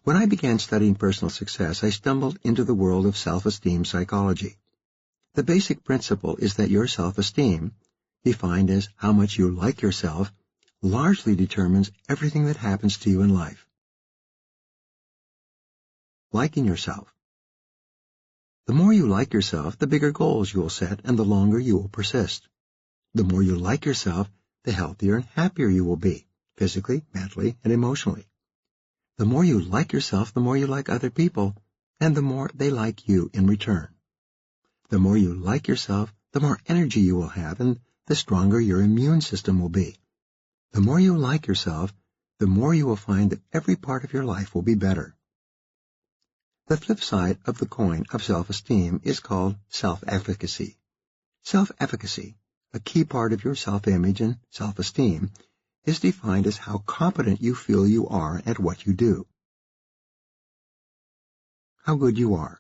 When I began studying personal success, I stumbled into the world of self-esteem psychology. The basic principle is that your self-esteem, defined as how much you like yourself, largely determines everything that happens to you in life. Liking yourself. The more you like yourself, the bigger goals you will set and the longer you will persist. The more you like yourself, the healthier and happier you will be, physically, mentally, and emotionally. The more you like yourself, the more you like other people, and the more they like you in return. The more you like yourself, the more energy you will have, and the stronger your immune system will be. The more you like yourself, the more you will find that every part of your life will be better. The flip side of the coin of self-esteem is called self-efficacy. Self-efficacy, a key part of your self-image and self-esteem, is defined as how competent you feel you are at what you do. How good you are.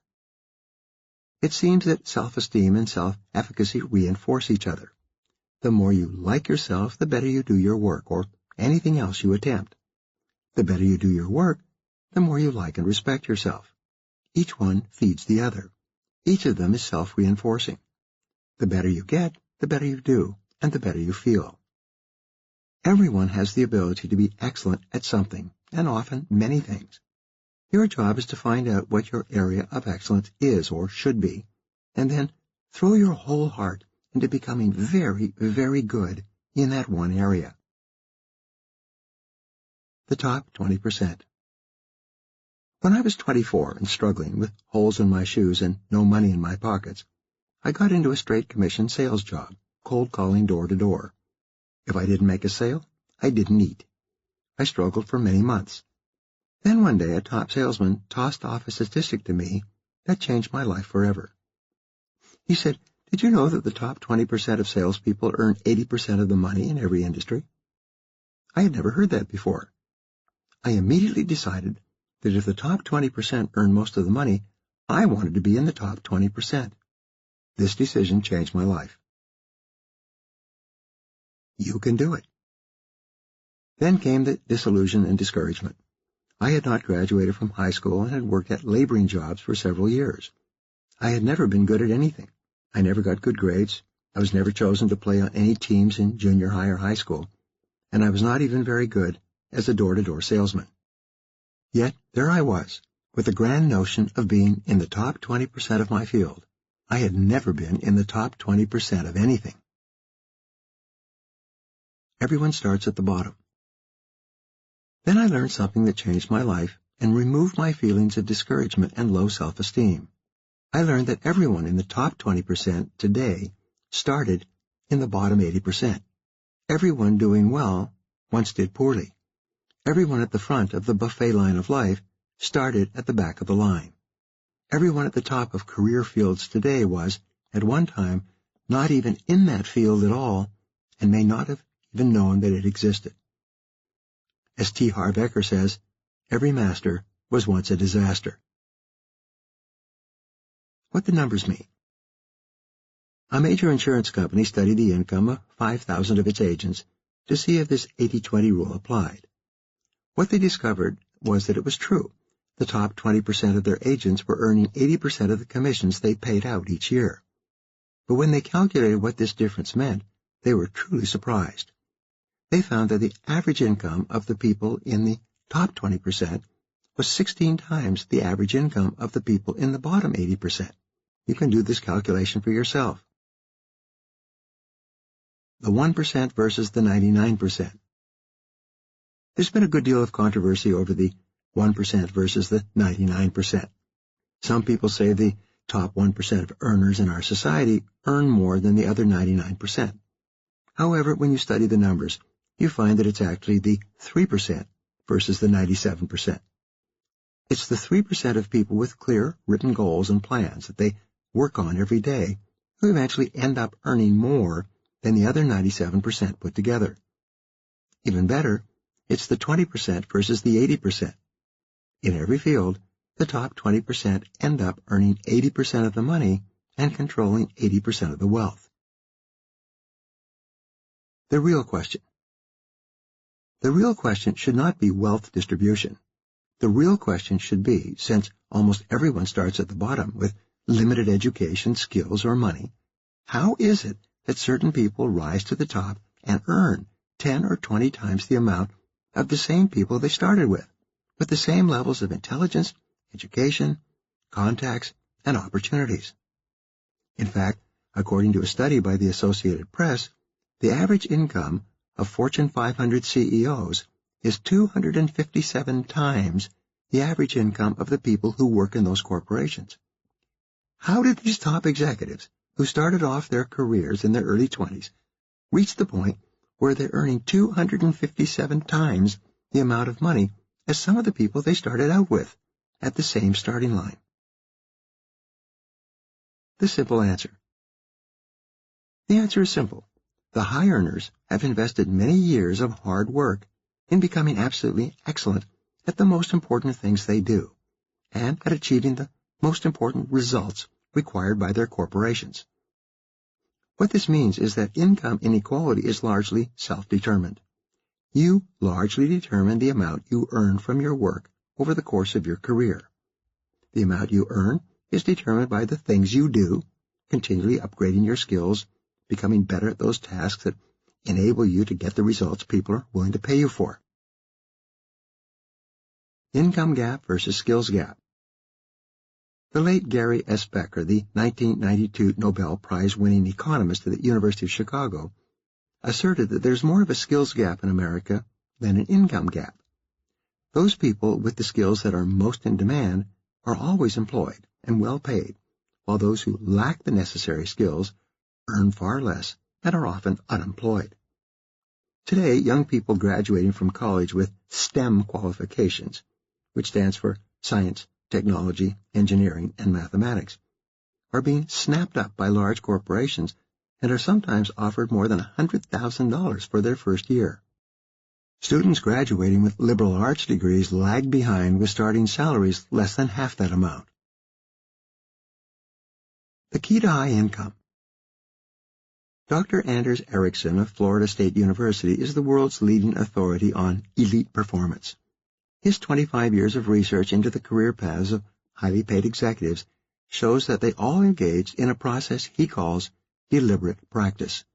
It seems that self-esteem and self-efficacy reinforce each other. The more you like yourself, the better you do your work or anything else you attempt. The better you do your work, the more you like and respect yourself. Each one feeds the other. Each of them is self-reinforcing. The better you get, the better you do, and the better you feel. Everyone has the ability to be excellent at something, and often many things. Your job is to find out what your area of excellence is or should be, and then throw your whole heart into becoming very, very good in that one area. The top 20%. When I was 24 and struggling with holes in my shoes and no money in my pockets, I got into a straight commission sales job, cold calling door to door. If I didn't make a sale, I didn't eat. I struggled for many months. Then one day a top salesman tossed off a statistic to me that changed my life forever. He said, "Did you know that the top 20% of salespeople earn 80% of the money in every industry?" I had never heard that before. I immediately decided that if the top 20% earned most of the money, I wanted to be in the top 20%. This decision changed my life. You can do it. Then came the disillusion and discouragement. I had not graduated from high school and had worked at laboring jobs for several years. I had never been good at anything. I never got good grades. I was never chosen to play on any teams in junior high or high school, and I was not even very good as a door-to-door salesman. Yet there I was, with the grand notion of being in the top 20% of my field. I had never been in the top 20% of anything. Everyone starts at the bottom. Then I learned something that changed my life and removed my feelings of discouragement and low self-esteem. I learned that everyone in the top 20% today started in the bottom 80%. Everyone doing well once did poorly. Everyone at the front of the buffet line of life started at the back of the line. Everyone at the top of career fields today was, at one time, not even in that field at all, and may not have even known that it existed. As T. Harv Eker says, every master was once a disaster. What the numbers mean. A major insurance company studied the income of 5,000 of its agents to see if this 80-20 rule applied. What they discovered was that it was true. The top 20% of their agents were earning 80% of the commissions they paid out each year. But when they calculated what this difference meant, they were truly surprised. They found that the average income of the people in the top 20% was 16 times the average income of the people in the bottom 80%. You can do this calculation for yourself. The 1% versus the 99%. There's been a good deal of controversy over the 1% versus the 99%. Some people say the top 1% of earners in our society earn more than the other 99%. However, when you study the numbers, you find that it's actually the 3% versus the 97%. It's the 3% of people with clear written goals and plans that they work on every day who eventually end up earning more than the other 97% put together. Even better, it's the 20% versus the 80%. In every field, the top 20% end up earning 80% of the money and controlling 80% of the wealth. The real question. The real question should not be wealth distribution. The real question should be, since almost everyone starts at the bottom with limited education, skills, or money, how is it that certain people rise to the top and earn 10 or 20 times the amount of the same people they started with the same levels of intelligence, education, contacts, and opportunities? In fact, according to a study by the Associated Press, the average income of Fortune 500 CEOs is 257 times the average income of the people who work in those corporations. How did these top executives, who started off their careers in their early 20s, reach the point where they're earning 257 times the amount of money as some of the people they started out with at the same starting line? The simple answer. The answer is simple. The high earners have invested many years of hard work in becoming absolutely excellent at the most important things they do, and at achieving the most important results required by their corporations. What this means is that income inequality is largely self-determined. You largely determine the amount you earn from your work over the course of your career. The amount you earn is determined by the things you do, continually upgrading your skills, becoming better at those tasks that enable you to get the results people are willing to pay you for. Income gap versus skills gap. The late Gary S. Becker, the 1992 Nobel Prize-winning economist at the University of Chicago, asserted that there's more of a skills gap in America than an income gap. Those people with the skills that are most in demand are always employed and well paid, while those who lack the necessary skills earn far less and are often unemployed. Today, young people graduating from college with STEM qualifications, which stands for science, technology, engineering, and mathematics, are being snapped up by large corporations and are sometimes offered more than $100,000 for their first year. Students graduating with liberal arts degrees lag behind with starting salaries less than half that amount. The key to high income. Dr. Anders Ericsson of Florida State University is the world's leading authority on elite performance. His 25 years of research into the career paths of highly paid executives shows that they all engaged in a process he calls deliberate practice.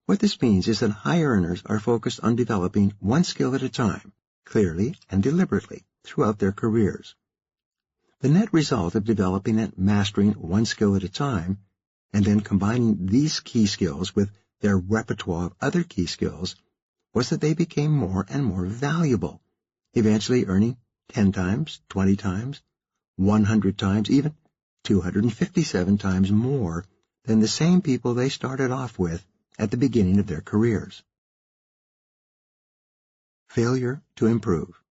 What this means is that high earners are focused on developing one skill at a time, clearly and deliberately, throughout their careers. The net result of developing and mastering one skill at a time, and then combining these key skills with their repertoire of other key skills, was that they became more and more valuable, eventually earning 10 times, 20 times, 100 times, even 257 times more than the same people they started off with at the beginning of their careers. Failure to improve.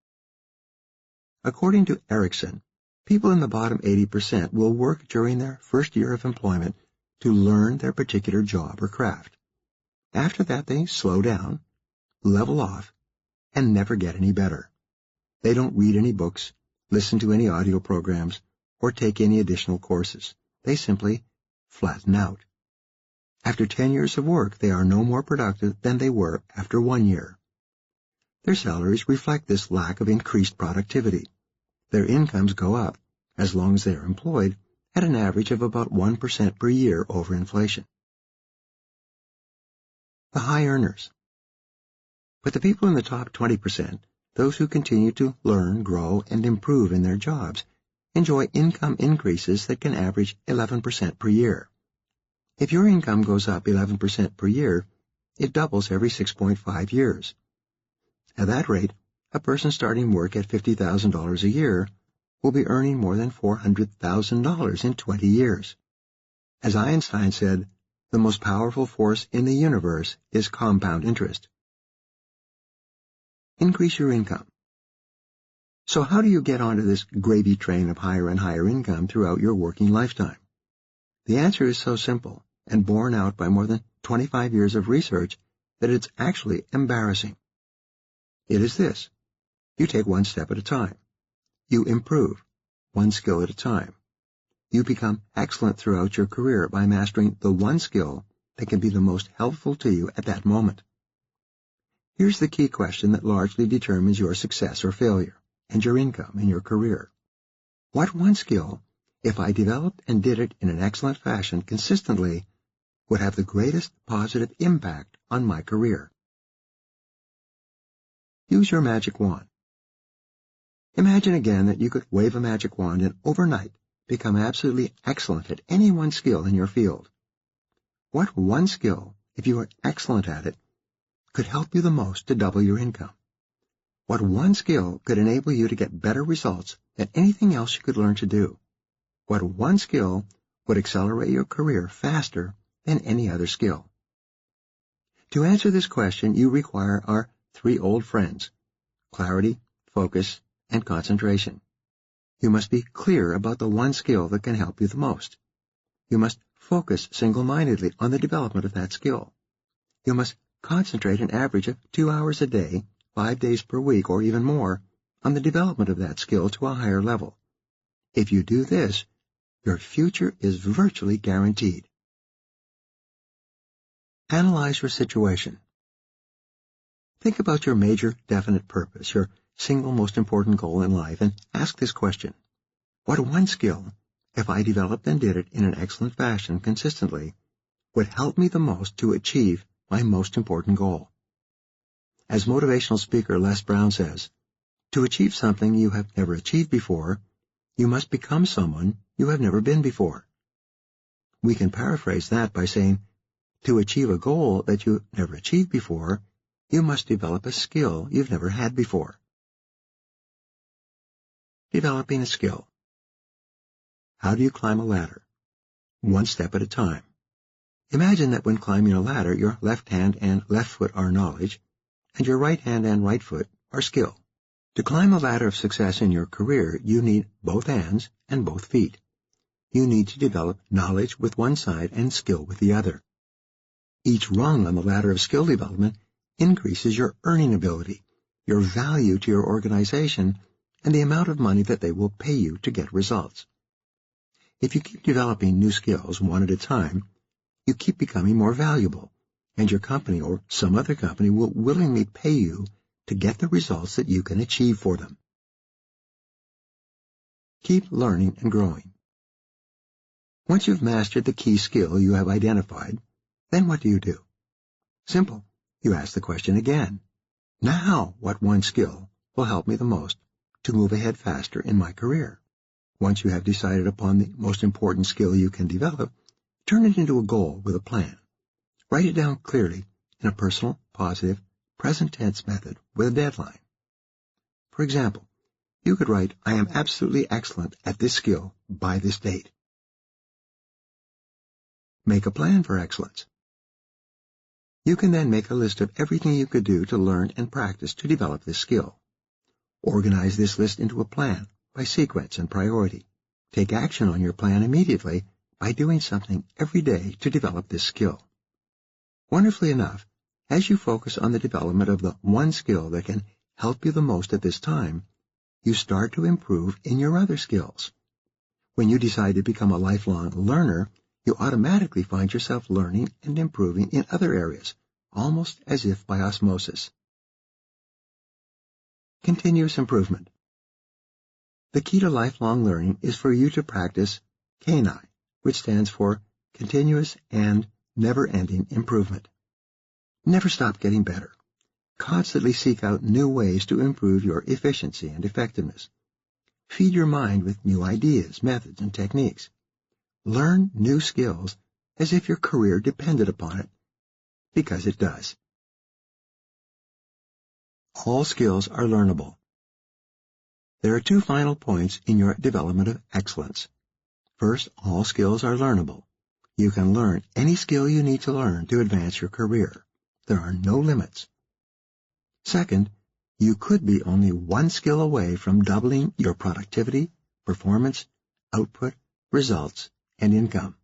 According to Ericsson, people in the bottom 80% will work during their first year of employment to learn their particular job or craft. After that, they slow down, level off, and never get any better. They don't read any books, listen to any audio programs, or take any additional courses. They simply flatten out. After 10 years of work, they are no more productive than they were after 1 year. Their salaries reflect this lack of increased productivity. Their incomes go up, as long as they are employed, at an average of about 1% per year over inflation. The high earners. But the people in the top 20%, those who continue to learn, grow, and improve in their jobs, enjoy income increases that can average 11% per year. If your income goes up 11% per year, it doubles every 6.5 years. At that rate, a person starting work at $50,000 a year will be earning more than $400,000 in 20 years. As Einstein said, the most powerful force in the universe is compound interest. Increase your income. So how do you get onto this gravy train of higher and higher income throughout your working lifetime? The answer is so simple and borne out by more than 25 years of research that it's actually embarrassing. It is this. You take one step at a time. You improve, one skill at a time. You become excellent throughout your career by mastering the one skill that can be the most helpful to you at that moment. Here's the key question that largely determines your success or failure, and your income in your career. What one skill, if I developed and did it in an excellent fashion consistently, would have the greatest positive impact on my career? Use your magic wand. Imagine again that you could wave a magic wand and overnight become absolutely excellent at any one skill in your field. What one skill, if you were excellent at it, could help you the most to double your income? What one skill could enable you to get better results than anything else you could learn to do? What one skill would accelerate your career faster than any other skill? To answer this question, you require our three old friends: clarity, focus, and concentration. You must be clear about the one skill that can help you the most. You must focus single-mindedly on the development of that skill. You must concentrate an average of 2 hours a day, 5 days per week, or even more, on the development of that skill to a higher level. If you do this, your future is virtually guaranteed. Analyze your situation. Think about your major definite purpose, your single most important goal in life, and ask this question: what one skill, if I developed and did it in an excellent fashion consistently, would help me the most to achieve my most important goal? As motivational speaker Les Brown says, to achieve something you have never achieved before, you must become someone you have never been before. We can paraphrase that by saying, to achieve a goal that you never achieved before, you must develop a skill you've never had before. Developing a skill. How do you climb a ladder? One step at a time. Imagine that when climbing a ladder, your left hand and left foot are knowledge, and your right hand and right foot are skill. To climb a ladder of success in your career, you need both hands and both feet. You need to develop knowledge with one side and skill with the other. Each rung on the ladder of skill development increases your earning ability, your value to your organization, and the amount of money that they will pay you to get results. If you keep developing new skills one at a time, you keep becoming more valuable, and your company or some other company will willingly pay you to get the results that you can achieve for them. Keep learning and growing. Once you've mastered the key skill you have identified, then what do? Simple. You ask the question again. Now, what one skill will help me the most to move ahead faster in my career? Once you have decided upon the most important skill you can develop, turn it into a goal with a plan. Write it down clearly in a personal, positive, present tense method with a deadline. For example, you could write, I am absolutely excellent at this skill by this date. Make a plan for excellence. You can then make a list of everything you could do to learn and practice to develop this skill. Organize this list into a plan by sequence and priority. Take action on your plan immediately by doing something every day to develop this skill. Wonderfully enough, as you focus on the development of the one skill that can help you the most at this time, you start to improve in your other skills. When you decide to become a lifelong learner, you automatically find yourself learning and improving in other areas, almost as if by osmosis. Continuous improvement. The key to lifelong learning is for you to practice CANI, which stands for Continuous and Never-Ending Improvement. Never stop getting better. Constantly seek out new ways to improve your efficiency and effectiveness. Feed your mind with new ideas, methods, and techniques. Learn new skills as if your career depended upon it, because it does. All skills are learnable. There are two final points in your development of excellence. First, all skills are learnable. You can learn any skill you need to learn to advance your career. There are no limits. Second, you could be only one skill away from doubling your productivity, performance, output, results, and income.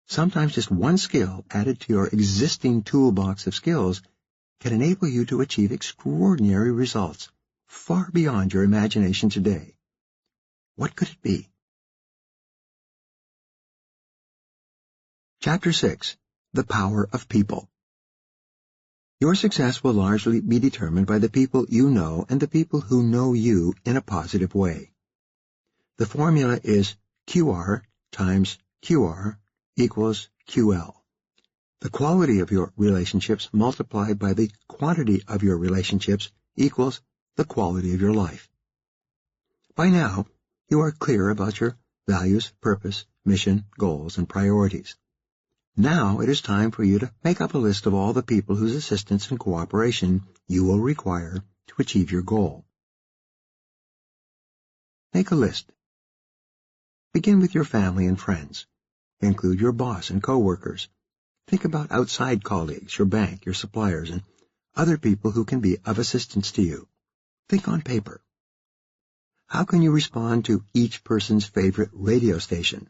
Sometimes just one skill added to your existing toolbox of skills can enable you to achieve extraordinary results far beyond your imagination today. What could it be? Chapter 6. The Power of People. Your success will largely be determined by the people you know and the people who know you in a positive way. The formula is QR times QR equals QL. The quality of your relationships multiplied by the quantity of your relationships equals the quality of your life. By now, you are clear about your values, purpose, mission, goals, and priorities. Now it is time for you to make up a list of all the people whose assistance and cooperation you will require to achieve your goal. Make a list. Begin with your family and friends. Include your boss and coworkers. Think about outside colleagues, your bank, your suppliers, and other people who can be of assistance to you. Think on paper. How can you respond to each person's favorite radio station?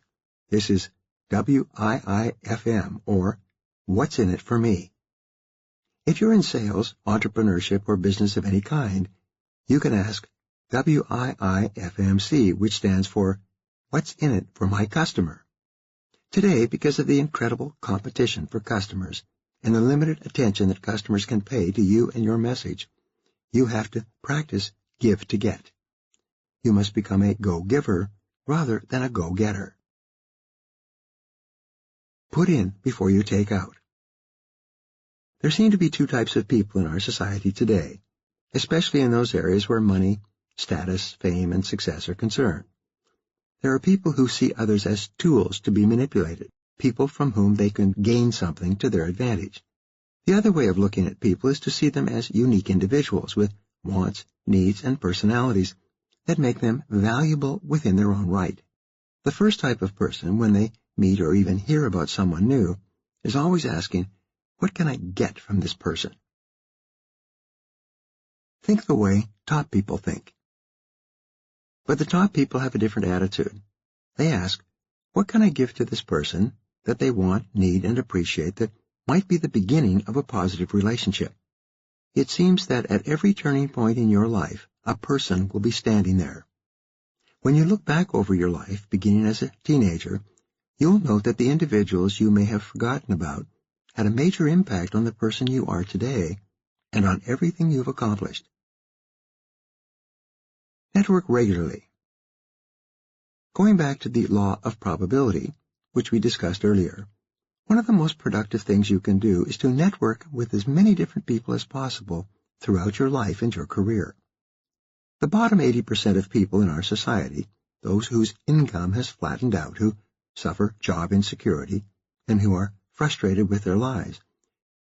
This is WIIFM, or What's in it for me? If you're in sales, entrepreneurship, or business of any kind, you can ask WIIFMC, which stands for What's in it for my customer? Today, because of the incredible competition for customers and the limited attention that customers can pay to you and your message, you have to practice give to get. You must become a go-giver rather than a go-getter. Put in before you take out. There seem to be two types of people in our society today, especially in those areas where money, status, fame, and success are concerned. There are people who see others as tools to be manipulated, people from whom they can gain something to their advantage. The other way of looking at people is to see them as unique individuals with wants, needs, and personalities that make them valuable within their own right. The first type of person, when they meet or even hear about someone new, is always asking, what can I get from this person? Think the way top people think. But the top people have a different attitude. They ask, what can I give to this person that they want, need, and appreciate that might be the beginning of a positive relationship? It seems that at every turning point in your life, a person will be standing there. When you look back over your life, beginning as a teenager, you'll note that the individuals you may have forgotten about had a major impact on the person you are today and on everything you've accomplished. Network regularly. Going back to the law of probability, which we discussed earlier, one of the most productive things you can do is to network with as many different people as possible throughout your life and your career. The bottom 80% of people in our society, those whose income has flattened out, who suffer job insecurity, and who are frustrated with their lives,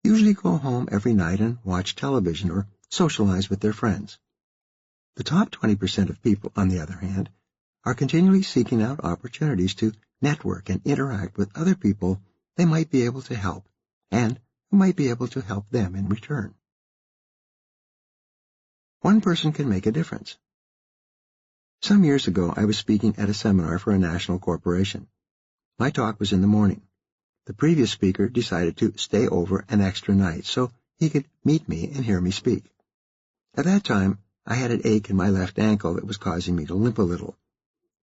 usually go home every night and watch television or socialize with their friends. The top 20% of people, on the other hand, are continually seeking out opportunities to network and interact with other people they might be able to help, and who might be able to help them in return. One person can make a difference. Some years ago, I was speaking at a seminar for a national corporation. My talk was in the morning. The previous speaker decided to stay over an extra night so he could meet me and hear me speak. At that time, I had an ache in my left ankle that was causing me to limp a little.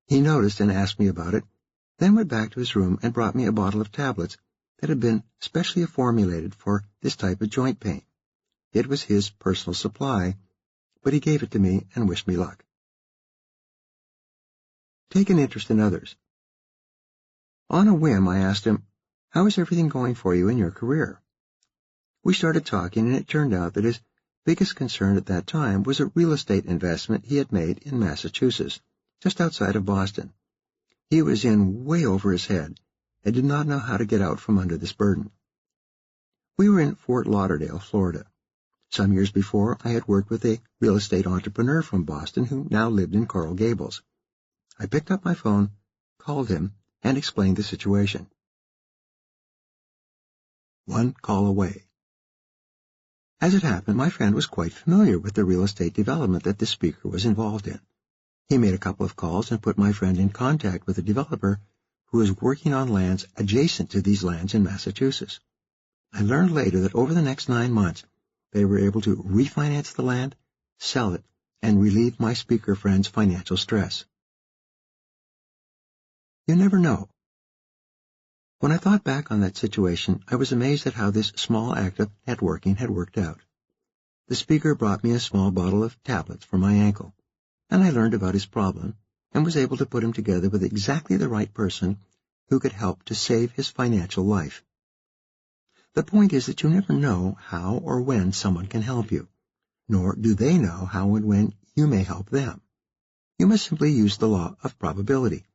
He noticed and asked me about it, then went back to his room and brought me a bottle of tablets that had been specially formulated for this type of joint pain. It was his personal supply, but he gave it to me and wished me luck. Take an interest in others. On a whim, I asked him, how is everything going for you in your career? We started talking, and it turned out that his biggest concern at that time was a real estate investment he had made in Massachusetts, just outside of Boston. He was in way over his head and did not know how to get out from under this burden. We were in Fort Lauderdale, Florida. Some years before, I had worked with a real estate entrepreneur from Boston who now lived in Coral Gables. I picked up my phone, called him, and explained the situation. One call away. As it happened, my friend was quite familiar with the real estate development that the speaker was involved in. He made a couple of calls and put my friend in contact with a developer who was working on lands adjacent to these lands in Massachusetts. I learned later that over the next 9 months, they were able to refinance the land, sell it, and relieve my speaker friend's financial stress. You never know. When I thought back on that situation, I was amazed at how this small act of networking had worked out. The speaker brought me a small bottle of tablets for my ankle, and I learned about his problem and was able to put him together with exactly the right person who could help to save his financial life. The point is that you never know how or when someone can help you, nor do they know how and when you may help them. You must simply use the law of probability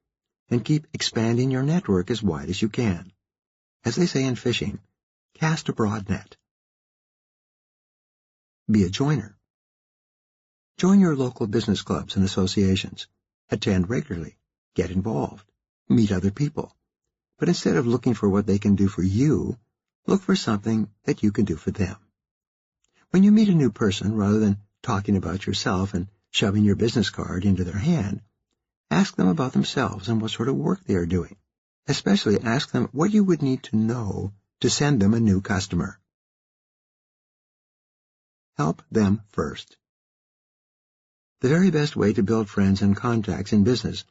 and keep expanding your network as wide as you can. As they say in fishing, cast a broad net. Be a joiner. Join your local business clubs and associations. Attend regularly. Get involved. Meet other people. But instead of looking for what they can do for you, look for something that you can do for them. When you meet a new person, rather than talking about yourself and shoving your business card into their hand, ask them about themselves and what sort of work they are doing. Especially ask them what you would need to know to send them a new customer. Help them first. The very best way to build friends and contacts in business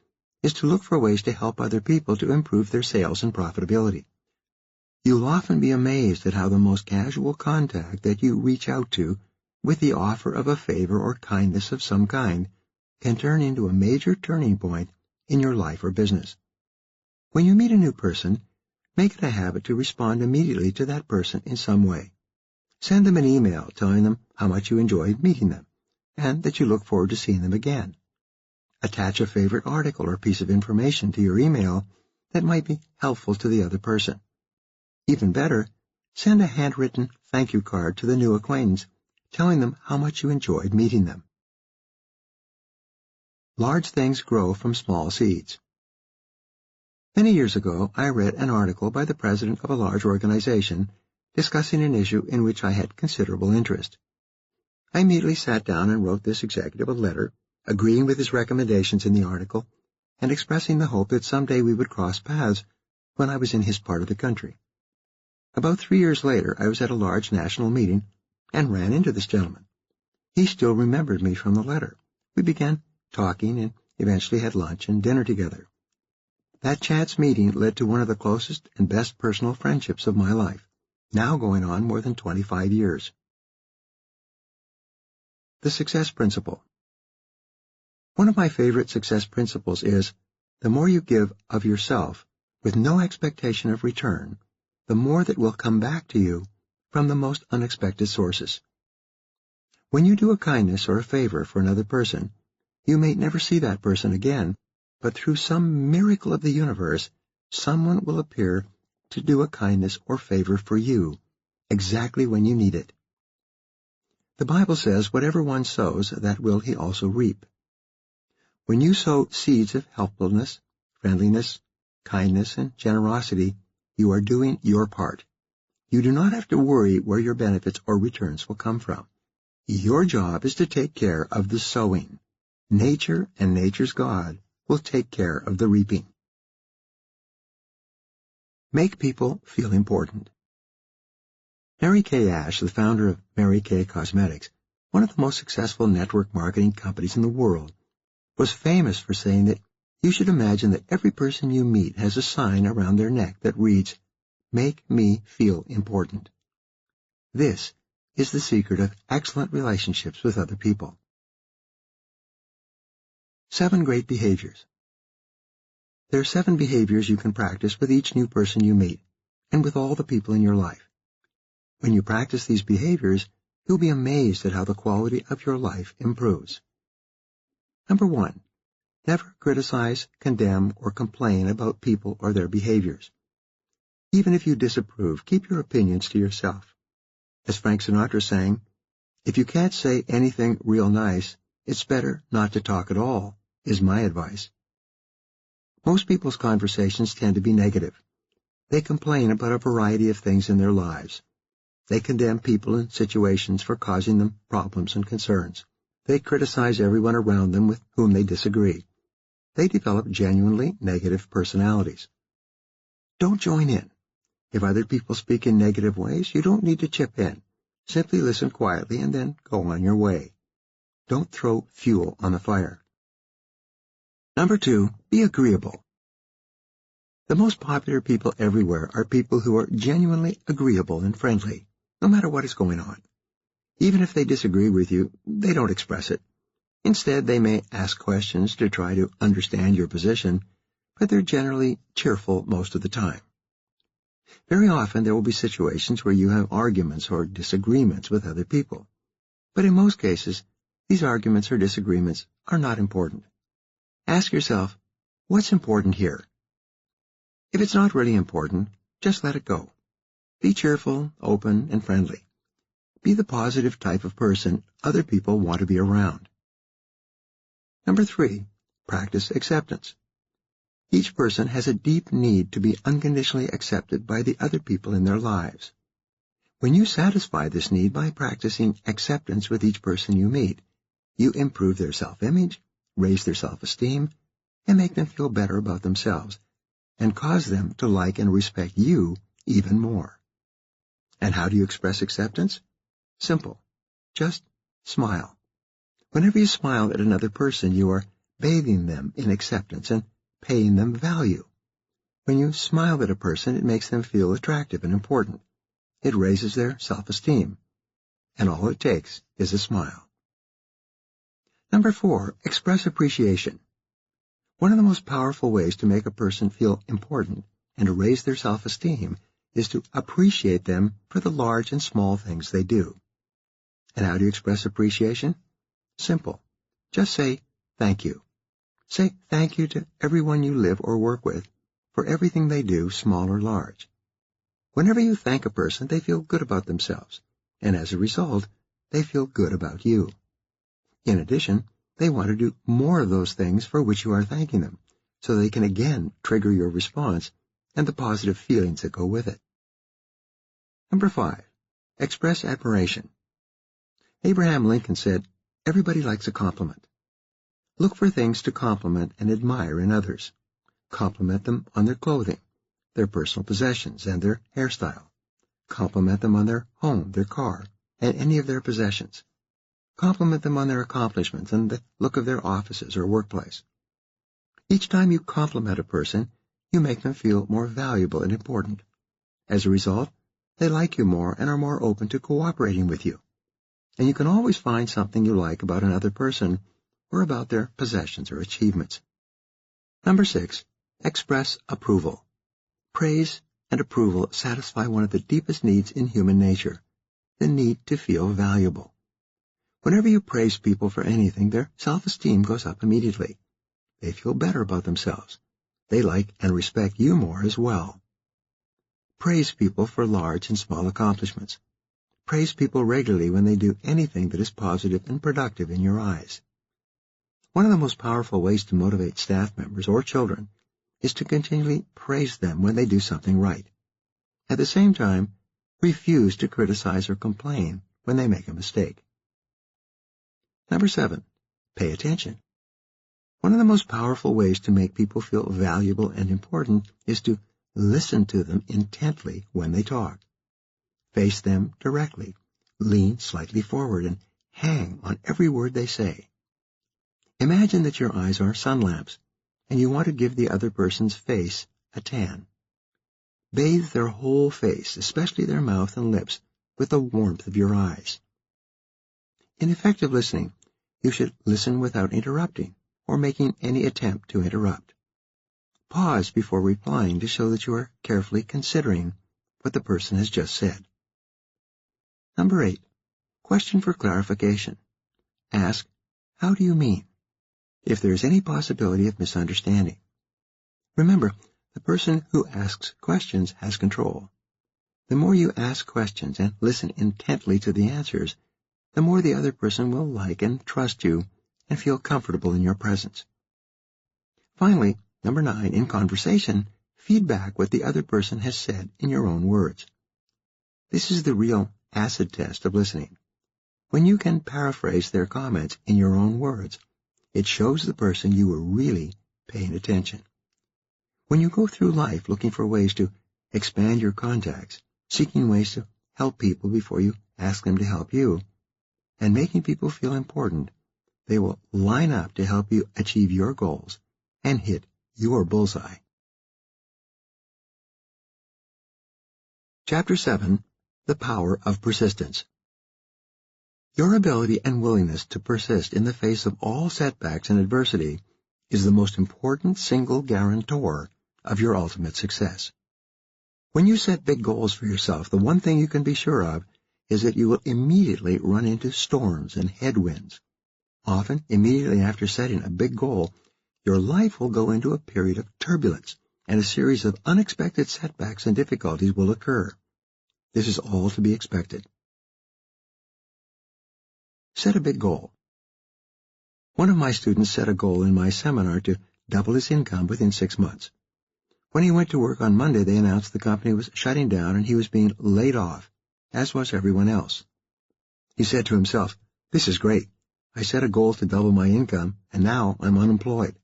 is to look for ways to help other people to improve their sales and profitability. You'll often be amazed at how the most casual contact that you reach out to with the offer of a favor or kindness of some kind can turn into a major turning point in your life or business. When you meet a new person, make it a habit to respond immediately to that person in some way. Send them an email telling them how much you enjoyed meeting them and that you look forward to seeing them again. Attach a favorite article or piece of information to your email that might be helpful to the other person. Even better, send a handwritten thank you card to the new acquaintance telling them how much you enjoyed meeting them. Large things grow from small seeds. Many years ago, I read an article by the president of a large organization discussing an issue in which I had considerable interest. I immediately sat down and wrote this executive a letter, agreeing with his recommendations in the article and expressing the hope that someday we would cross paths when I was in his part of the country. About 3 years later, I was at a large national meeting and ran into this gentleman. He still remembered me from the letter. We began talking and eventually had lunch and dinner together. That chance meeting led to one of the closest and best personal friendships of my life, now going on more than 25 years. The Success Principle. One of my favorite success principles is, the more you give of yourself with no expectation of return, the more that will come back to you from the most unexpected sources. When you do a kindness or a favor for another person, you may never see that person again, but through some miracle of the universe, someone will appear to do a kindness or favor for you, exactly when you need it. The Bible says, whatever one sows, that will he also reap. When you sow seeds of helpfulness, friendliness, kindness, and generosity, you are doing your part. You do not have to worry where your benefits or returns will come from. Your job is to take care of the sowing. Nature and nature's God will take care of the reaping. Make people feel important. Mary Kay Ash, the founder of Mary Kay Cosmetics, one of the most successful network marketing companies in the world, was famous for saying that you should imagine that every person you meet has a sign around their neck that reads, "Make me feel important." This is the secret of excellent relationships with other people. 7 great behaviors. There are 7 behaviors you can practice with each new person you meet and with all the people in your life. When you practice these behaviors, you'll be amazed at how the quality of your life improves. Number 1, never criticize, condemn, or complain about people or their behaviors. Even if you disapprove, keep your opinions to yourself. As Frank Sinatra sang, if you can't say anything real nice, it's better not to talk at all, is my advice. Most people's conversations tend to be negative. They complain about a variety of things in their lives. They condemn people and situations for causing them problems and concerns. They criticize everyone around them with whom they disagree. They develop genuinely negative personalities. Don't join in. If other people speak in negative ways, you don't need to chip in. Simply listen quietly and then go on your way. Don't throw fuel on the fire. Number 2, be agreeable. The most popular people everywhere are people who are genuinely agreeable and friendly, no matter what is going on. Even if they disagree with you, they don't express it. Instead, they may ask questions to try to understand your position, but they're generally cheerful most of the time. Very often, there will be situations where you have arguments or disagreements with other people. But in most cases, these arguments or disagreements are not important. Ask yourself, what's important here? If it's not really important, just let it go. Be cheerful, open, and friendly. Be the positive type of person other people want to be around. Number 3, practice acceptance. Each person has a deep need to be unconditionally accepted by the other people in their lives. When you satisfy this need by practicing acceptance with each person you meet, you improve their self-image, raise their self-esteem, and make them feel better about themselves, and cause them to like and respect you even more. And how do you express acceptance? Simple. Just smile. Whenever you smile at another person, you are bathing them in acceptance and paying them value. When you smile at a person, it makes them feel attractive and important. It raises their self-esteem. And all it takes is a smile. Number 4, express appreciation. One of the most powerful ways to make a person feel important and to raise their self-esteem is to appreciate them for the large and small things they do. And how do you express appreciation? Simple. Just say thank you. Say thank you to everyone you live or work with for everything they do, small or large. Whenever you thank a person, they feel good about themselves, and as a result, they feel good about you. In addition, they want to do more of those things for which you are thanking them, so they can again trigger your response and the positive feelings that go with it. Number 5, express admiration. Abraham Lincoln said, "Everybody likes a compliment." Look for things to compliment and admire in others. Compliment them on their clothing, their personal possessions, and their hairstyle. Compliment them on their home, their car, and any of their possessions. Compliment them on their accomplishments and the look of their offices or workplace. Each time you compliment a person, you make them feel more valuable and important. As a result, they like you more and are more open to cooperating with you. And you can always find something you like about another person or about their possessions or achievements. Number 6, express approval. Praise and approval satisfy one of the deepest needs in human nature, the need to feel valuable. Whenever you praise people for anything, their self-esteem goes up immediately. They feel better about themselves. They like and respect you more as well. Praise people for large and small accomplishments. Praise people regularly when they do anything that is positive and productive in your eyes. One of the most powerful ways to motivate staff members or children is to continually praise them when they do something right. At the same time, refuse to criticize or complain when they make a mistake. Number 7, pay attention. One of the most powerful ways to make people feel valuable and important is to listen to them intently when they talk. Face them directly, lean slightly forward, and hang on every word they say. Imagine that your eyes are sun lamps, and you want to give the other person's face a tan. Bathe their whole face, especially their mouth and lips, with the warmth of your eyes. In effective listening, you should listen without interrupting or making any attempt to interrupt. Pause before replying to show that you are carefully considering what the person has just said. Number 8, question for clarification. Ask, how do you mean? If there is any possibility of misunderstanding. Remember, the person who asks questions has control. The more you ask questions and listen intently to the answers, the more the other person will like and trust you and feel comfortable in your presence. Finally, number 9, in conversation, feedback what the other person has said in your own words. This is the real acid test of listening. When you can paraphrase their comments in your own words, it shows the person you were really paying attention. When you go through life looking for ways to expand your contacts, seeking ways to help people before you ask them to help you, and making people feel important, they will line up to help you achieve your goals and hit your bullseye. Chapter 7. The Power of Persistence. Your ability and willingness to persist in the face of all setbacks and adversity is the most important single guarantor of your ultimate success. When you set big goals for yourself, the one thing you can be sure of is that you will immediately run into storms and headwinds. Often, immediately after setting a big goal, your life will go into a period of turbulence, and a series of unexpected setbacks and difficulties will occur. This is all to be expected. Set a big goal. One of my students set a goal in my seminar to double his income within 6 months. When he went to work on Monday, they announced the company was shutting down and he was being laid off, as was everyone else. He said to himself, "This is great. I set a goal to double my income, and now I'm unemployed."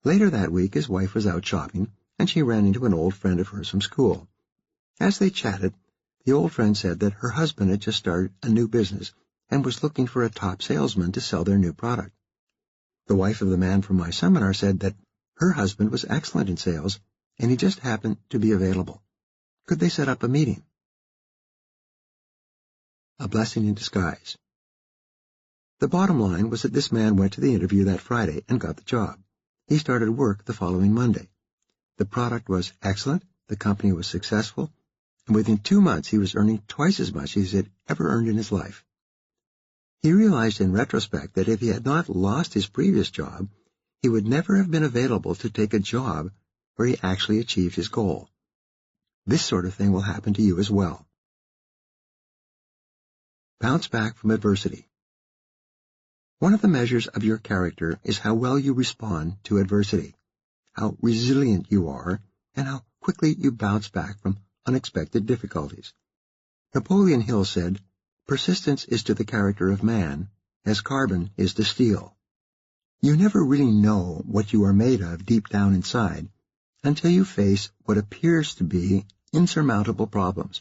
Later that week, his wife was out shopping, and she ran into an old friend of hers from school. As they chatted, the old friend said that her husband had just started a new business and was looking for a top salesman to sell their new product. The wife of the man from my seminar said that her husband was excellent in sales, and he just happened to be available. Could they set up a meeting? A blessing in disguise. The bottom line was that this man went to the interview that Friday and got the job. He started work the following Monday. The product was excellent, the company was successful, and within 2 months he was earning twice as much as he had ever earned in his life. He realized in retrospect that if he had not lost his previous job, he would never have been available to take a job where he actually achieved his goal. This sort of thing will happen to you as well. Bounce back from adversity. One of the measures of your character is how well you respond to adversity, how resilient you are, and how quickly you bounce back from unexpected difficulties. Napoleon Hill said, "Persistence is to the character of man as carbon is to steel." You never really know what you are made of deep down inside until you face what appears to be insurmountable problems.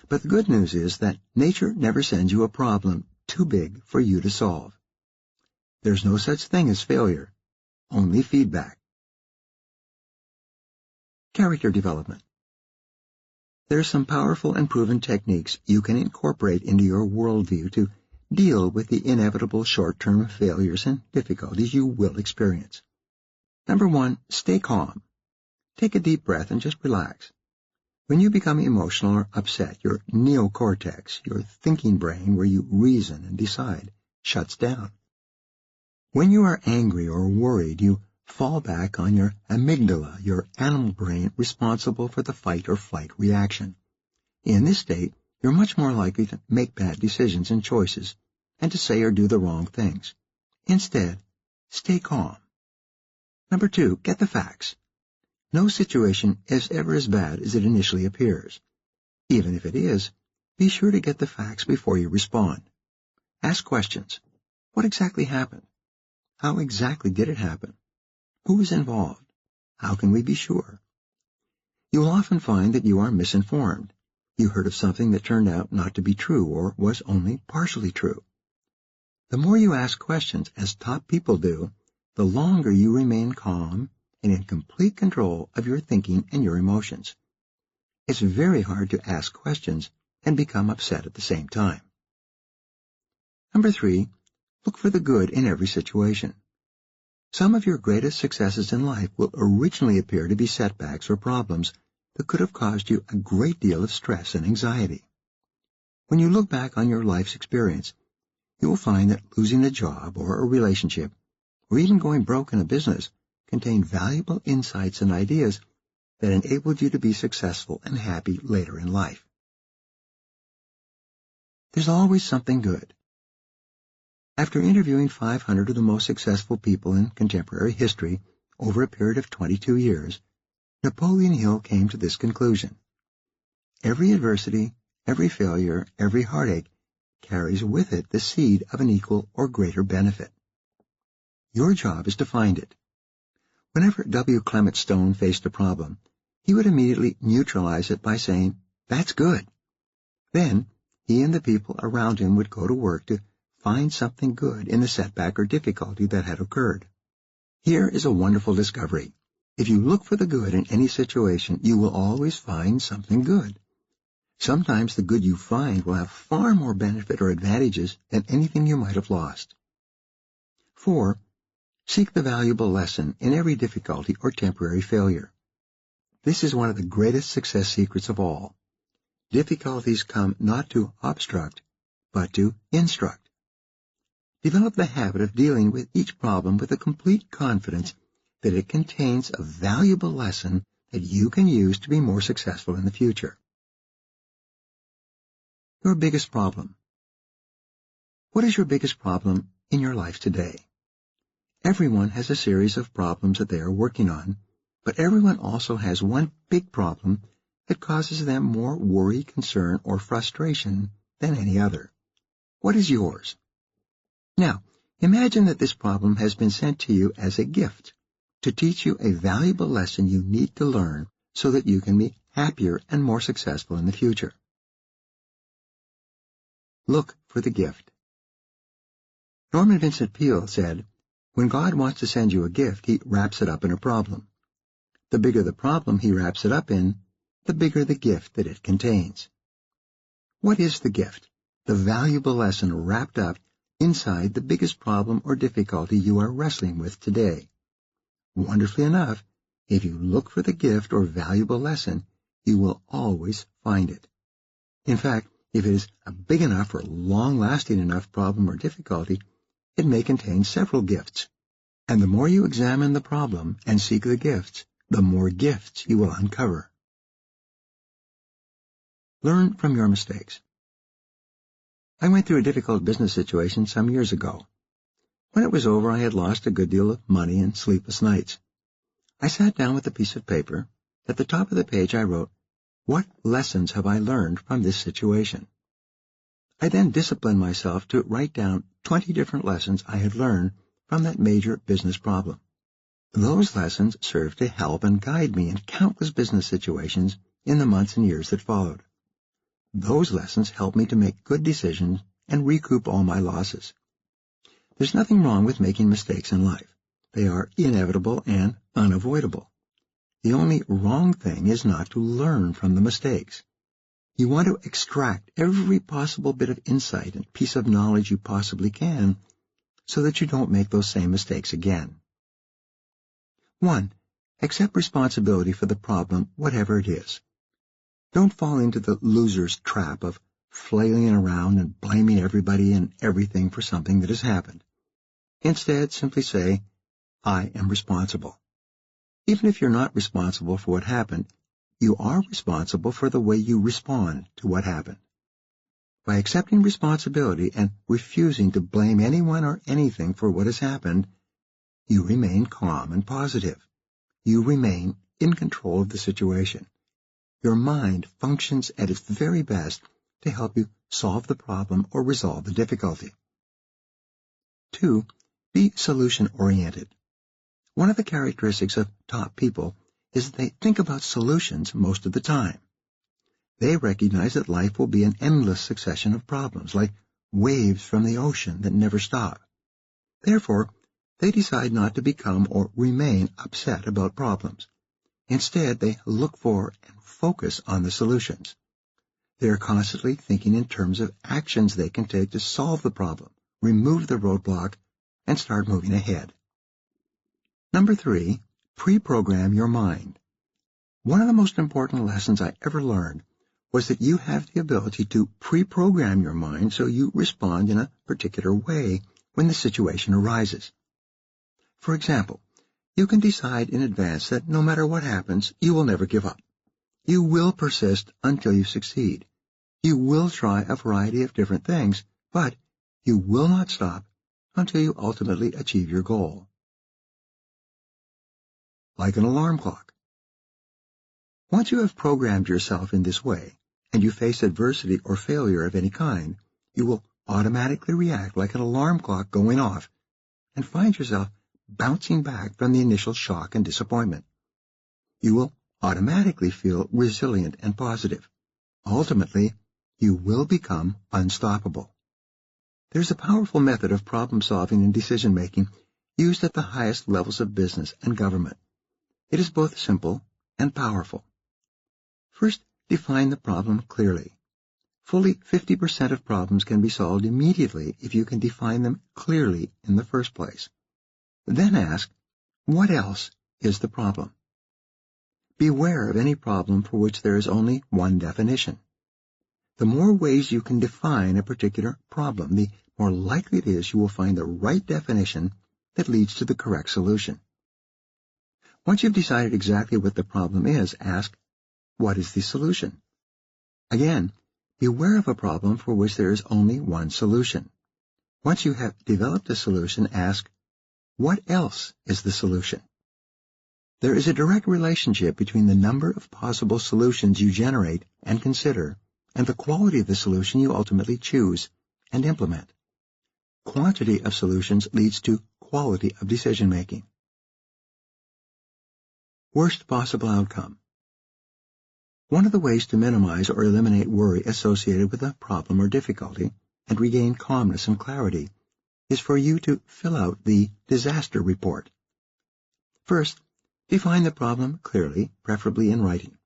But the good news is that nature never sends you a problem too big for you to solve. There's no such thing as failure, only feedback. Character development. There are some powerful and proven techniques you can incorporate into your worldview to deal with the inevitable short-term failures and difficulties you will experience. Number 1, stay calm. Take a deep breath and just relax. When you become emotional or upset, your neocortex, your thinking brain where you reason and decide, shuts down. When you are angry or worried, you fall back on your amygdala, your animal brain responsible for the fight or flight reaction. In this state, you're much more likely to make bad decisions and choices and to say or do the wrong things. Instead, stay calm. Number 2, get the facts. No situation is ever as bad as it initially appears. Even if it is, be sure to get the facts before you respond. Ask questions. What exactly happened? How exactly did it happen? Who is involved? How can we be sure? You will often find that you are misinformed. You heard of something that turned out not to be true or was only partially true. The more you ask questions, as top people do, the longer you remain calm and in complete control of your thinking and your emotions. It's very hard to ask questions and become upset at the same time. Number 3, look for the good in every situation. Some of your greatest successes in life will originally appear to be setbacks or problems that could have caused you a great deal of stress and anxiety. When you look back on your life's experience, you will find that losing a job or a relationship, or even going broke in a business, contain valuable insights and ideas that enabled you to be successful and happy later in life. There's always something good. After interviewing 500 of the most successful people in contemporary history over a period of 22 years, Napoleon Hill came to this conclusion. Every adversity, every failure, every heartache carries with it the seed of an equal or greater benefit. Your job is to find it. Whenever W. Clement Stone faced a problem, he would immediately neutralize it by saying, "That's good." Then, he and the people around him would go to work to find something good in the setback or difficulty that had occurred. Here is a wonderful discovery. If you look for the good in any situation, you will always find something good. Sometimes the good you find will have far more benefit or advantages than anything you might have lost. 4. Seek the valuable lesson in every difficulty or temporary failure. This is one of the greatest success secrets of all. Difficulties come not to obstruct, but to instruct. Develop the habit of dealing with each problem with a complete confidence that it contains a valuable lesson that you can use to be more successful in the future. Your biggest problem. What is your biggest problem in your life today? Everyone has a series of problems that they are working on, but everyone also has one big problem that causes them more worry, concern, or frustration than any other. What is yours? Now, imagine that this problem has been sent to you as a gift to teach you a valuable lesson you need to learn so that you can be happier and more successful in the future. Look for the gift. Norman Vincent Peale said, "When God wants to send you a gift, he wraps it up in a problem. The bigger the problem he wraps it up in, the bigger the gift that it contains." What is the gift? The valuable lesson wrapped up inside the biggest problem or difficulty you are wrestling with today. Wonderfully enough, if you look for the gift or valuable lesson, you will always find it. In fact, if it is a big enough or long-lasting enough problem or difficulty, it may contain several gifts. And the more you examine the problem and seek the gifts, the more gifts you will uncover. Learn from your mistakes. I went through a difficult business situation some years ago. When it was over, I had lost a good deal of money and sleepless nights. I sat down with a piece of paper. At the top of the page I wrote, "What lessons have I learned from this situation?" I then disciplined myself to write down 20 different lessons I had learned from that major business problem. Those lessons served to help and guide me in countless business situations in the months and years that followed. Those lessons helped me to make good decisions and recoup all my losses. There's nothing wrong with making mistakes in life. They are inevitable and unavoidable. The only wrong thing is not to learn from the mistakes. You want to extract every possible bit of insight and piece of knowledge you possibly can so that you don't make those same mistakes again. 1. Accept responsibility for the problem, whatever it is. Don't fall into the loser's trap of flailing around and blaming everybody and everything for something that has happened. Instead, simply say, "I am responsible." Even if you're not responsible for what happened, you are responsible for the way you respond to what happened. By accepting responsibility and refusing to blame anyone or anything for what has happened, you remain calm and positive. You remain in control of the situation. Your mind functions at its very best to help you solve the problem or resolve the difficulty. 2. Be solution-oriented. One of the characteristics of top people is that they think about solutions most of the time. They recognize that life will be an endless succession of problems, like waves from the ocean that never stop. Therefore, they decide not to become or remain upset about problems. Instead, they look for and focus on the solutions. They are constantly thinking in terms of actions they can take to solve the problem, remove the roadblock, and start moving ahead. Number 3, pre-program your mind. One of the most important lessons I ever learned was that you have the ability to pre-program your mind so you respond in a particular way when the situation arises. For example, you can decide in advance that no matter what happens, you will never give up. You will persist until you succeed. You will try a variety of different things, but you will not stop until you ultimately achieve your goal. Like an alarm clock. Once you have programmed yourself in this way, and you face adversity or failure of any kind, you will automatically react like an alarm clock going off and find yourself bouncing back from the initial shock and disappointment. You will automatically feel resilient and positive. Ultimately, you will become unstoppable. There's a powerful method of problem-solving and decision-making used at the highest levels of business and government. It is both simple and powerful. First, define the problem clearly. Fully 50% of problems can be solved immediately if you can define them clearly in the first place. Then ask, what else is the problem? Beware of any problem for which there is only one definition. The more ways you can define a particular problem, the more likely it is you will find the right definition that leads to the correct solution. Once you've decided exactly what the problem is, ask, what is the solution? Again, beware of a problem for which there is only one solution. Once you have developed a solution, ask, what else is the solution? There is a direct relationship between the number of possible solutions you generate and consider and the quality of the solution you ultimately choose and implement. Quantity of solutions leads to quality of decision-making. Worst possible outcome. One of the ways to minimize or eliminate worry associated with a problem or difficulty and regain calmness and clarity is for you to fill out the disaster report. First, define the problem clearly, preferably in writing.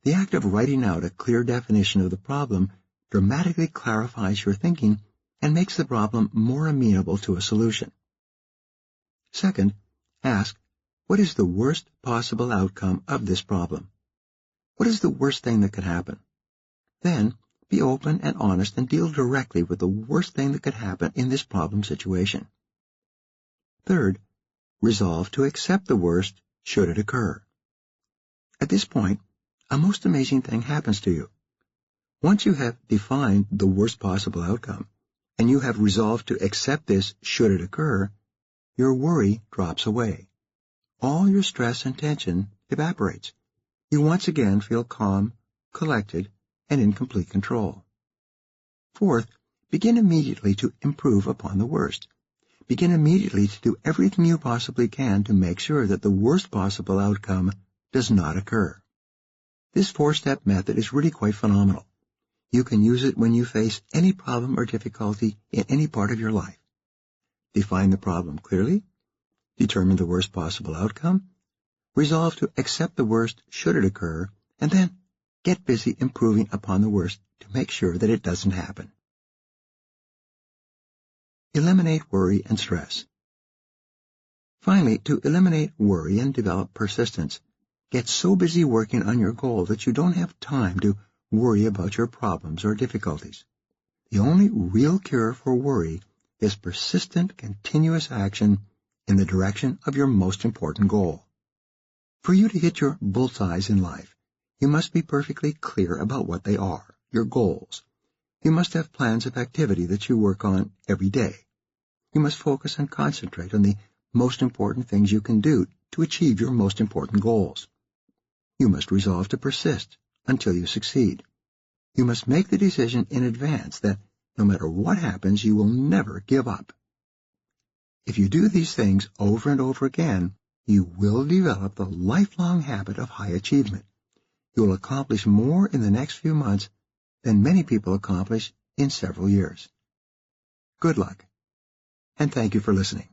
The act of writing out a clear definition of the problem dramatically clarifies your thinking and makes the problem more amenable to a solution. Second, ask, what is the worst possible outcome of this problem? What is the worst thing that could happen? Then, be open and honest and deal directly with the worst thing that could happen in this problem situation. Third, resolve to accept the worst should it occur. At this point, a most amazing thing happens to you. Once you have defined the worst possible outcome, and you have resolved to accept this should it occur, your worry drops away. All your stress and tension evaporates. You once again feel calm, collected, and in complete control. Fourth, begin immediately to improve upon the worst. Begin immediately to do everything you possibly can to make sure that the worst possible outcome does not occur. This 4-step method is really quite phenomenal. You can use it when you face any problem or difficulty in any part of your life. Define the problem clearly, determine the worst possible outcome, resolve to accept the worst should it occur, and then get busy improving upon the worst to make sure that it doesn't happen. Eliminate worry and stress. Finally, to eliminate worry and develop persistence, get so busy working on your goal that you don't have time to worry about your problems or difficulties. The only real cure for worry is persistent, continuous action in the direction of your most important goal. For you to hit your bullseyes in life, you must be perfectly clear about what they are, your goals. You must have plans of activity that you work on every day. You must focus and concentrate on the most important things you can do to achieve your most important goals. You must resolve to persist until you succeed. You must make the decision in advance that no matter what happens, you will never give up. If you do these things over and over again, you will develop the lifelong habit of high achievement. You will accomplish more in the next few months than many people accomplish in several years. Good luck, and thank you for listening.